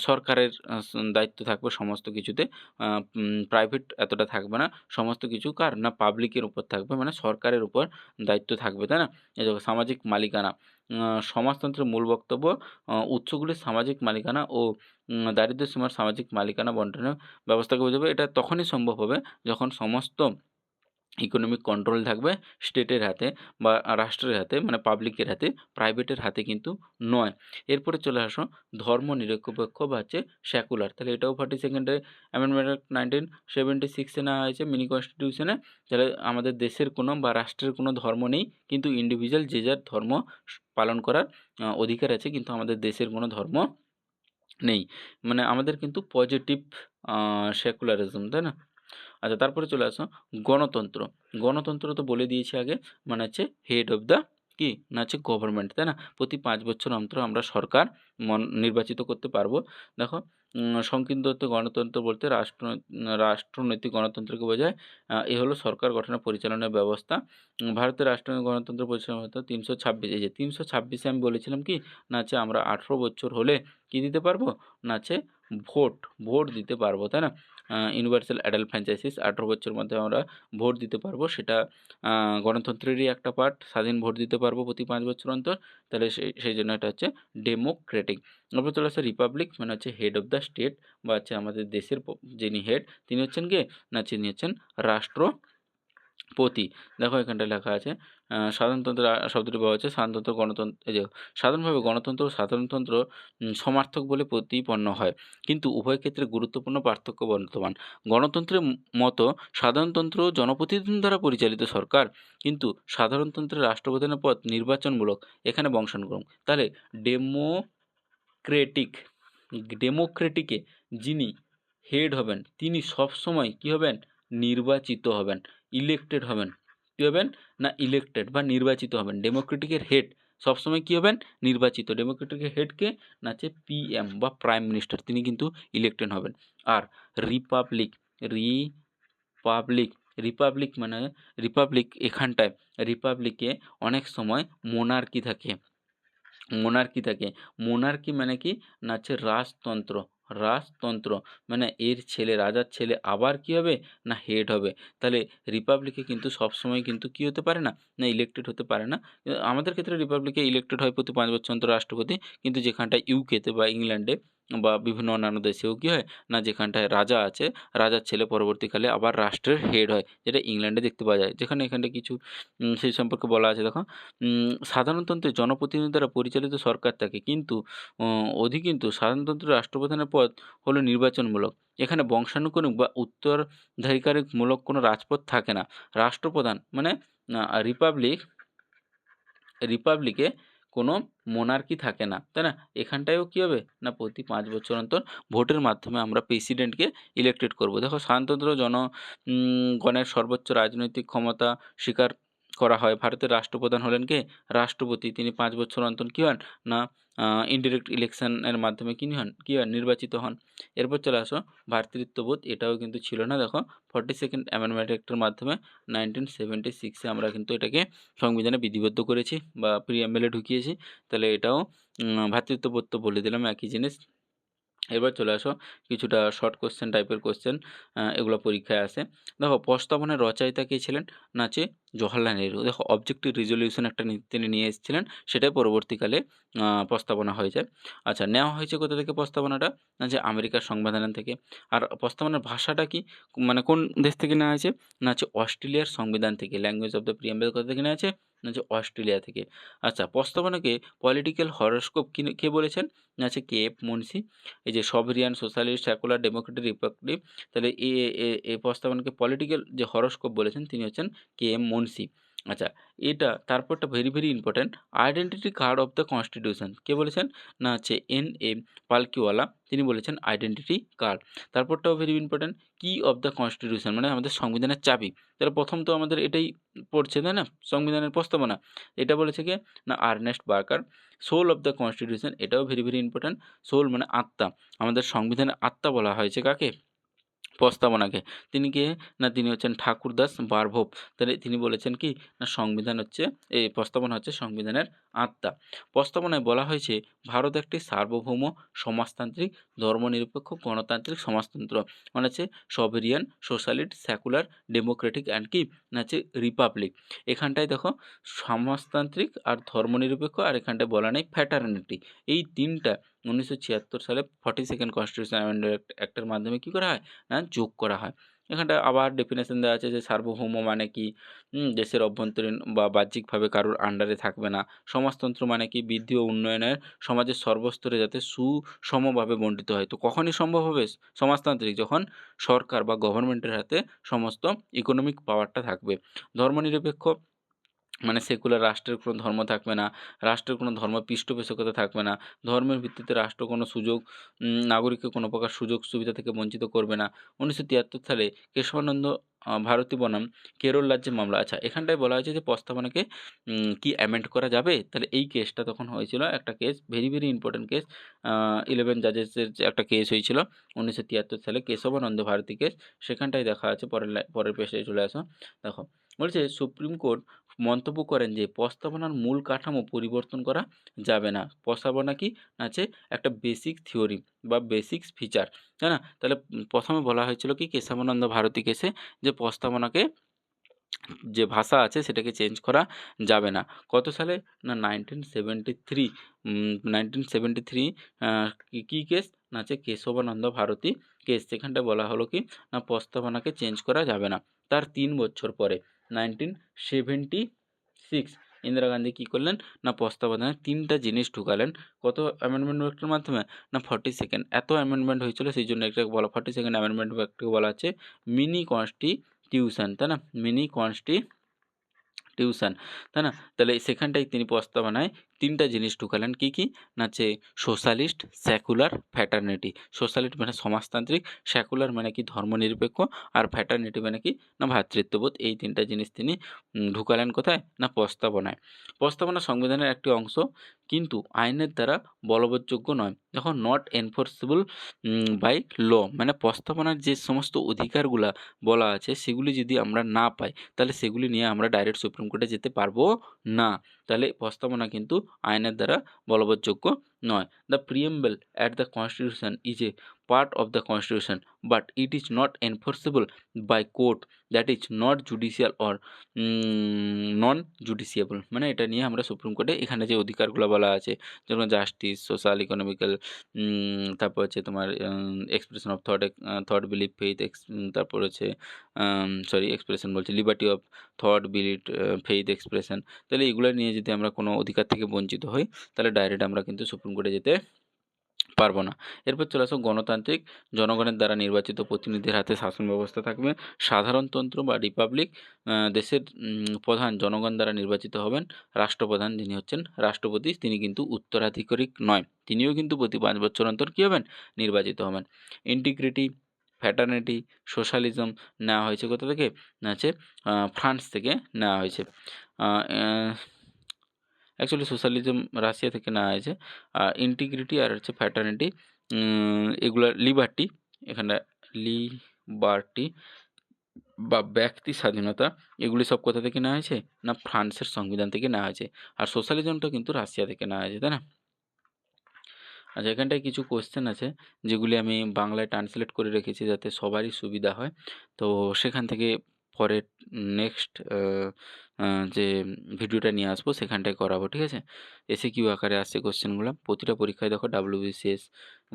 সরকারের দায়িত্ব থাকবে সমস্ত কিছুতে, প্রাইভেট এতটা থাকবে না। সমস্ত কিছু কার? না পাবলিকের উপর থাকবে, মানে সরকারের উপর দায়িত্ব থাকবে, তাই না? এই দেখো সামাজিক মালিকানা, সমাজতন্ত্রের মূল বক্তব্য উৎসগুলির সামাজিক মালিকানা ও দারিদ্র্য সীমার সামাজিক মালিকানা বন্টনের ব্যবস্থাকে বোঝাবে। এটা তখনই সম্ভব হবে যখন সমস্ত ইকোনমিক কন্ট্রোল থাকবে স্টেটের হাতে বা রাষ্ট্রের হাতে, মানে পাবলিকের হাতে, প্রাইভেটের হাতে কিন্তু নয়। এরপরে চলে আসো ধর্মনিরপেক্ষ বা হচ্ছে সেকুলার। তাহলে এটাও 42nd অ্যামেন্ডমেন্ট 1976 নেওয়া হয়েছে মিনি কনস্টিটিউশনে। তাহলে আমাদের দেশের কোনো বা রাষ্ট্রের কোনো ধর্ম নেই, কিন্তু ইন্ডিভিজুয়াল যে যার ধর্ম পালন করার অধিকার আছে, কিন্তু আমাদের দেশের কোনো ধর্ম নেই। মানে আমাদের কিন্তু পজিটিভ সেকুলারিজম, তাই না? আচ্ছা তারপরে চলে আসো গণতন্ত্র। গণতন্ত্র তো বলে দিয়েছি আগে, মানে হচ্ছে হেড অফ দ্য কি না হচ্ছে গভর্নমেন্ট, তাই না? প্রতি 5 বছর অন্তর আমরা সরকার নির্বাচিত করতে পারবো। দেখো সংকীর্ণত গণতন্ত্র বলতে রাষ্ট্রনৈতিক গণতন্ত্রকে বোঝায়। এ হলো সরকার গঠনের পরিচালনার ব্যবস্থা। ভারতের রাষ্ট্রীয় গণতন্ত্র পরিচালনা ব্যবস্থা 326, এই যে 326-এ আমি বলেছিলাম কি না হচ্ছে আমরা 18 বছর হলে কি দিতে পারবো না হচ্ছে ভোট দিতে পারবো, তাই না? ইউনিভার্সাল অ্যাডাল্ট ফ্র্যাঞ্চাইজিস 18 বছরের মধ্যে আমরা ভোট দিতে পারবো। সেটা গণতন্ত্রেরই একটা পার্ট, স্বাধীন ভোট দিতে পারবো প্রতি 5 বছর অন্তর। তাহলে সেই জন্য এটা হচ্ছে ডেমোক্রেটিক। তারপর চলে আসছে রিপাবলিক, মানে হচ্ছে হেড অফ দ্য স্টেট বা হচ্ছে আমাদের দেশের যিনি হেড তিনি হচ্ছেন কে না তিনি হচ্ছেন রাষ্ট্রপতি। দেখো এখানটায় লেখা আছে সাধারণতন্ত্র শব্দটি পাওয়া যাচ্ছে সাধারণতন্ত্র গণতন্ত্র, এই যে সাধারণভাবে গণতন্ত্র ও সাধারণতন্ত্র সমার্থক বলে প্রতিপন্ন হয়, কিন্তু উভয় ক্ষেত্রে গুরুত্বপূর্ণ পার্থক্য বর্তমান। গণতন্ত্রের মতো সাধারণতন্ত্র জনপ্রতিনিধি দ্বারা পরিচালিত সরকার, কিন্তু সাধারণতন্ত্রের রাষ্ট্রপ্রধানের পদ নির্বাচনমূলক, এখানে বংশানুক্রম। তাহলে ডেমোক্রেটিক ডেমোক্রেটিকে যিনি হেড হবেন তিনি সবসময় কী হবেন? নির্বাচিত হবেন, ইলেক্টেড হবেন। কী হবেন? না ইলেক্টেড বা নির্বাচিত হবেন। ডেমোক্রেটিকের হেড সবসময় কী হবেন? নির্বাচিত। ডেমোক্রেটিকের হেডকে না হচ্ছে পিএম বা প্রাইম মিনিস্টার, তিনি কিন্তু ইলেক্টেড হবেন। আর রিপাবলিক রিপাবলিক রিপাবলিক মানে এখানটায় রিপাবলিকে অনেক সময় মোনার্কি মানে কি না হচ্ছে রাজতন্ত্র মানে এর ছেলে, রাজার ছেলে আবার কি হবে? না হেড হবে। তাহলে রিপাবলিকে কিন্তু সবসময় কিন্তু কি হতে পারে না? না ইলেক্টেড হতে পারে না। আমাদের ক্ষেত্রে রিপাবলিকে ইলেক্টেড হয় প্রতি 5 বছর অন্তর রাষ্ট্রপতি, কিন্তু যেখানটায় ইউকেতে বা ইংল্যান্ডে বা বিভিন্ন অন্যান্য দেশেও কী হয় না, যেখানটায় রাজা আছে, রাজার ছেলে পরবর্তীকালে আবার রাষ্ট্রের হেড হয়, যেটা ইংল্যান্ডে দেখতে পাওয়া যায়। যেখানে এখানটায় কিছু সেই সম্পর্কে বলা আছে দেখো, সাধারণতন্ত্রে জনপ্রতিনিধি দ্বারা পরিচালিত সরকার থাকে, কিন্তু কিন্তু সাধারণতন্ত্রে রাষ্ট্রপ্রধানের পদ হলো নির্বাচনমূলক। এখানে বংশানুক্রমিক বা উত্তরাধিকারমূলক কোনো রাজপথ থাকে না। রাষ্ট্রপ্রধান মানে রিপাবলিকে কোনো মোনার্কি থাকে না, তাই না? এখানটায়ও কী হবে না, প্রতি ৫ বছর অন্তর ভোটের মাধ্যমে আমরা প্রেসিডেন্টকে ইলেক্টেড করব। দেখো, সাধারণতন্ত্র গণের সর্বোচ্চ রাজনৈতিক ক্ষমতা স্বীকার করা হয়। ভারতের রাষ্ট্রপ্রধান হলেন কে? রাষ্ট্রপতি। তিনি ৫ বছর অন্তর কী হন না, ইনডিরেক্ট ইলেকশনের মাধ্যমে কী হন নির্বাচিত হন। এরপর চলে আসো ভ্রাতৃত্ববোধ, এটাও কিন্তু ছিল না। দেখো, 42nd অ্যামেন্ডমেন্ট অ্যাক্টের মাধ্যমে 1976 আমরা কিন্তু এটাকে সংবিধানে বিধিবদ্ধ করেছি বা প্রিঅ্যাম্বলে ঢুকিয়েছি। তাহলে এটাও ভ্রাতৃত্ববোধ তো বলে দিলাম, একই জিনিস। এবার চলে আসো কিছুটা শর্ট কোশ্চেন টাইপের কোশ্চেন, এগুলো পরীক্ষায় আসে। দেখো, প্রস্তাবনার রচয়িতা কে ছিলেন? না হচ্ছে জওহরলাল নেহরু। দেখো, অবজেক্টিভ রেজলিউশন একটা তিনি নিয়ে এসেছিলেন, সেটাই পরবর্তীকালে প্রস্তাবনা হয়ে যায়। আচ্ছা, নেওয়া হয়েছে কোথা থেকে প্রস্তাবনাটা? না যে আমেরিকার সংবিধান থেকে। আর প্রস্তাবনার ভাষাটা কি, মানে কোন দেশ থেকে নেওয়া হয়েছে? না হচ্ছে অস্ট্রেলিয়ার সংবিধান থেকে। ল্যাঙ্গুয়েজ অফ দ্য প্রিঅ্যাম্বল কোথা থেকে নেওয়া আছে? না হচ্ছে অস্ট্রেলিয়া থেকে। আচ্ছা, প্রস্তাবনাকে পলিটিক্যাল হরোস্কোপ কে বলেছেন? না হচ্ছে কে এফ মুন্সি। এই যে সভরিয়ান, সোশ্যালিস্ট, সেকুলার, ডেমোক্রেটিক, রিপাবলিক, তাহলে এই প্রস্তাবনাকে পলিটিক্যাল যে হরোস্কোপ বলেছেন তিনি হচ্ছেন কে এম মুন্সি। আচ্ছা, এটা তারপরটা very very important, identity card of the constitution কে বলেছেন? না হচ্ছে এন এ পালকিওয়ালা, তিনি বলেছেন আইডেন্টিটি কার্ড। তারপরটাও very important, key of the constitution মানে আমাদের সংবিধানের চাবি। তাহলে প্রথম তো আমাদের এটাই পড়ছে, তাই না? সংবিধানের প্রস্তাবনা এটা বলেছে কে? না Ernest Barker. Soul of the constitution, এটাও ভেরি ভেরি ইম্পর্ট্যান্ট। সোল মানে আত্মা, আমাদের সংবিধানের আত্মা বলা হয়েছে কাকে? প্রস্তাবনাকে। তিনি কে? না তিনি হচ্ছেন ঠাকুরদাস বারভোপ। তাহলে তিনি বলেছেন কি? না সংবিধান হচ্ছে, এই প্রস্তাবনা হচ্ছে সংবিধানের আত্মা। প্রস্তাবনায় বলা হয়েছে ভারত একটি সার্বভৌম সমাজতান্ত্রিক ধর্মনিরপেক্ষ গণতান্ত্রিক সমাজতন্ত্র, মানে হচ্ছে সভেরিয়ান, সোশ্যালিস্ট, সেকুলার, ডেমোক্রেটিক অ্যান্ড কি না হচ্ছে রিপাবলিক। এখানটায় দেখো সমাজতান্ত্রিক আর ধর্মনিরপেক্ষ, আর এখানটায় বলা নেই ফ্র্যাটার্নিটি। এই ৩টা 1976 সালে 42nd কনস্টিটিউশন অ্যামেন্ডমেন্ট অ্যাক্টের মাধ্যমে কী করা হয় না যোগ করা হয়। এখানটায় আবার ডেফিনেশন দেওয়া আছে যে সার্বভৌম মানে কি? দেশের অভ্যন্তরীণ বা বাহ্যিকভাবে কারোর আন্ডারে থাকবে না। সমাজতন্ত্র মানে কি? বৃদ্ধি ও উন্নয়নের সমাজের সর্বস্তরে যাতে সুষমভাবে বণ্টিত হয়। তো কখনই সম্ভব হবে সমাজতান্ত্রিক? যখন সরকার বা গভর্নমেন্টের হাতে সমস্ত ইকোনমিক পাওয়ারটা থাকবে। ধর্মনিরপেক্ষ মানে সেকুলার, রাষ্ট্রের কোনো ধর্ম থাকবে না, রাষ্ট্রের কোনো ধর্ম পৃষ্ঠপোষকতা থাকবে না, ধর্মের ভিত্তিতে রাষ্ট্র কোনো সুযোগ নাগরিককে কোনো প্রকার সুযোগ সুবিধা থেকে বঞ্চিত করবে না। 1973 সালে কেশবানন্দ ভারতী বনাম কেরল রাজ্যের মামলা। আচ্ছা, এখানটায় বলা হয়েছে যে প্রস্তাবনাকে কি অ্যামেন্ড করা যাবে? তাহলে এই কেসটা তখন হয়েছিল, একটা case very very important case, 11 জাজেসের যে একটা কেস হয়েছিল 1973 সালে, কেশবানন্দ ভারতী কেস। সেখানটায় দেখা আছে, পরের পেজে চলে আসো। দেখো, বলছে সুপ্রিম কোর্ট মন্তব্য করেন যে প্রস্তাবনার মূল কাঠামো পরিবর্তন করা যাবে না। প্রস্তাবনা কি? আছে একটা বেসিক থিওরি বা বেসিক্স ফিচার, তাই না? তাহলে প্রথমে বলা হয়েছিল কি কেশবানন্দ ভারতী কেসে, যে প্রস্তাবনাকে যে ভাষা আছে সেটাকে চেঞ্জ করা যাবে না। কত সালে? না 1973, 1973 কি কেস? না হচ্ছে কেশবানন্দ ভারতী কেস। সেখানটায় বলা হলো কি না প্রস্তাবনাকে চেঞ্জ করা যাবে না। তার ৩ বছর পরে 1976 ইন্দিরা গান্ধী কী করলেন? না প্রস্তাবনায় ৩টা জিনিস ঢুকালেন। কত অ্যামেন্ডমেন্ট অ্যাক্টের মাধ্যমে? না 42nd। এত অ্যামেন্ডমেন্ট হয়েছিল সেই জন্য এটাকে বলা 42nd অ্যামেন্ডমেন্ট অ্যাক্টকে বলা হচ্ছে মিনি কনস্টিটিউশন, তাই না? মিনি কনস্টিটিউশন, তাই না? তাহলে সেখানটায় তিনি প্রস্তাবনায় ৩টা জিনিস ঢুকালেন। কি, কি? না হচ্ছে সোশ্যালিস্ট, সেকুলার, ফ্র্যাটার্নিটি। সোশ্যালিস্ট মানে সমাজতান্ত্রিক, সেকুলার মানে কি ধর্মনিরপেক্ষ, আর ফ্র্যাটার্নিটি মানে কি না ভ্রাতৃত্ববোধ। এই 3টা জিনিস তিনি ঢুকালেন কোথায়? না প্রস্তাবনায়। প্রস্তাবনা সংবিধানের একটি অংশ, কিন্তু আইনের দ্বারা বলবৎযোগ্য নয়। দেখো, নট এনফোর্সেবল বাই ল, মানে প্রস্তাবনার যে সমস্ত অধিকারগুলা বলা আছে সেগুলি যদি আমরা না পাই, তাহলে সেগুলি নিয়ে আমরা ডাইরেক্ট সুপ্রিম কোর্টে যেতে পারবো না। তাহলে প্রস্তাবনা কিন্তু আইনের দ্বারা বলবৎযোগ্য নয়। The preamble at the constitution is a part of the constitution, but it is not enforceable by court that is not judicial or non justiciable. মানে এটা নিয়ে আমরা সুপ্রিম কোর্টে এখানে যে অধিকারগুলো বলা আছে, যেমন জাস্টিস, সোশ্যাল, ইকোনমিক্যাল, তারপর হচ্ছে তোমার expression of thought, thought, believe, faith, তারপর হচ্ছে সরি এক্সপ্রেশন বলছি, liberty of thought, believe, faith, expression. তাহলে এগুলো নিয়ে যদি আমরা কোনো অধিকার থেকে বঞ্চিত হই, তাহলে ডাইরেক্ট আমরা কিন্তু সুপ্রিম কোর্টে যেতে পারবো না। এরপর চলে আসো গণতান্ত্রিক। জনগণের দ্বারা নির্বাচিত প্রতিনিধির হাতে শাসন ব্যবস্থা থাকবে। সাধারণতন্ত্র বা রিপাবলিক। দেশের প্রধান জনগণ দ্বারা নির্বাচিত হবেন। রাষ্ট্রপ্রধান যিনি হচ্ছেন রাষ্ট্রপতি, তিনি কিন্তু উত্তরাধিকারিক নয়, তিনিও কিন্তু প্রতি 5 বছর অন্তর কী হবেন? নির্বাচিত হবেন। ইন্টিগ্রিটি, ফ্র্যাটার্নিটি, সোশ্যালিজম নেওয়া হয়েছে কোথা থেকে? না হচ্ছে ফ্রান্স থেকে নেওয়া হয়েছে। অ্যাকচুয়ালি সোশ্যালিজম রাশিয়া থেকে নেওয়া হয়েছে। ইন্টিগ্রিটি আর হচ্ছে ফ্র্যাটার্নিটি, এগুলা লিবার্টি, এখানে লিবার্টি বা ব্যক্তি স্বাধীনতা, এগুলি সব কোথা থেকে নেওয়া হয়েছে? না ফ্রান্সের সংবিধান থেকে নেওয়া হয়েছে। আর সোশ্যালিজমটা কিন্তু রাশিয়া থেকে নেওয়া হয়েছে, তাই না? আচ্ছা, এখানটায় কিছু কোয়েশ্চেন আছে যেগুলি আমি বাংলায় ট্রান্সলেট করে রেখেছি যাতে সবারই সুবিধা হয়। তো সেখান থেকে পরে নেক্সট যে ভিডিওটা নিয়ে আসবো সেখানটায় করাবো, ঠিক আছে? এসিকিউ আকারে আসছে কোয়েশ্চেনগুলো। প্রতিটা পরীক্ষায় দেখো ডাব্লিউবিসিএস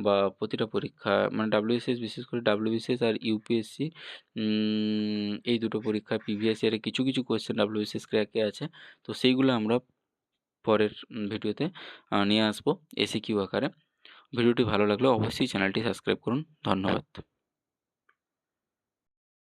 বা প্রতিটা পরীক্ষা মানে ডাব্লিউবিসিএস, বিশেষ করে ডাব্লিউবিসিএস আর ইউপিএসসি, এই দুটো পরীক্ষায় প্রিভিয়াস ইয়ারে কিছু কিছু কোয়েশ্চেন ডাব্লিউবিসিএস ক্র্যাকে আছে। তো সেইগুলো আমরা পরের ভিডিওতে নিয়ে আসবো এসিকিউ আকারে। ভিডিওটি ভালো লাগলে অবশ্যই চ্যানেলটি সাবস্ক্রাইব করুন। ধন্যবাদ।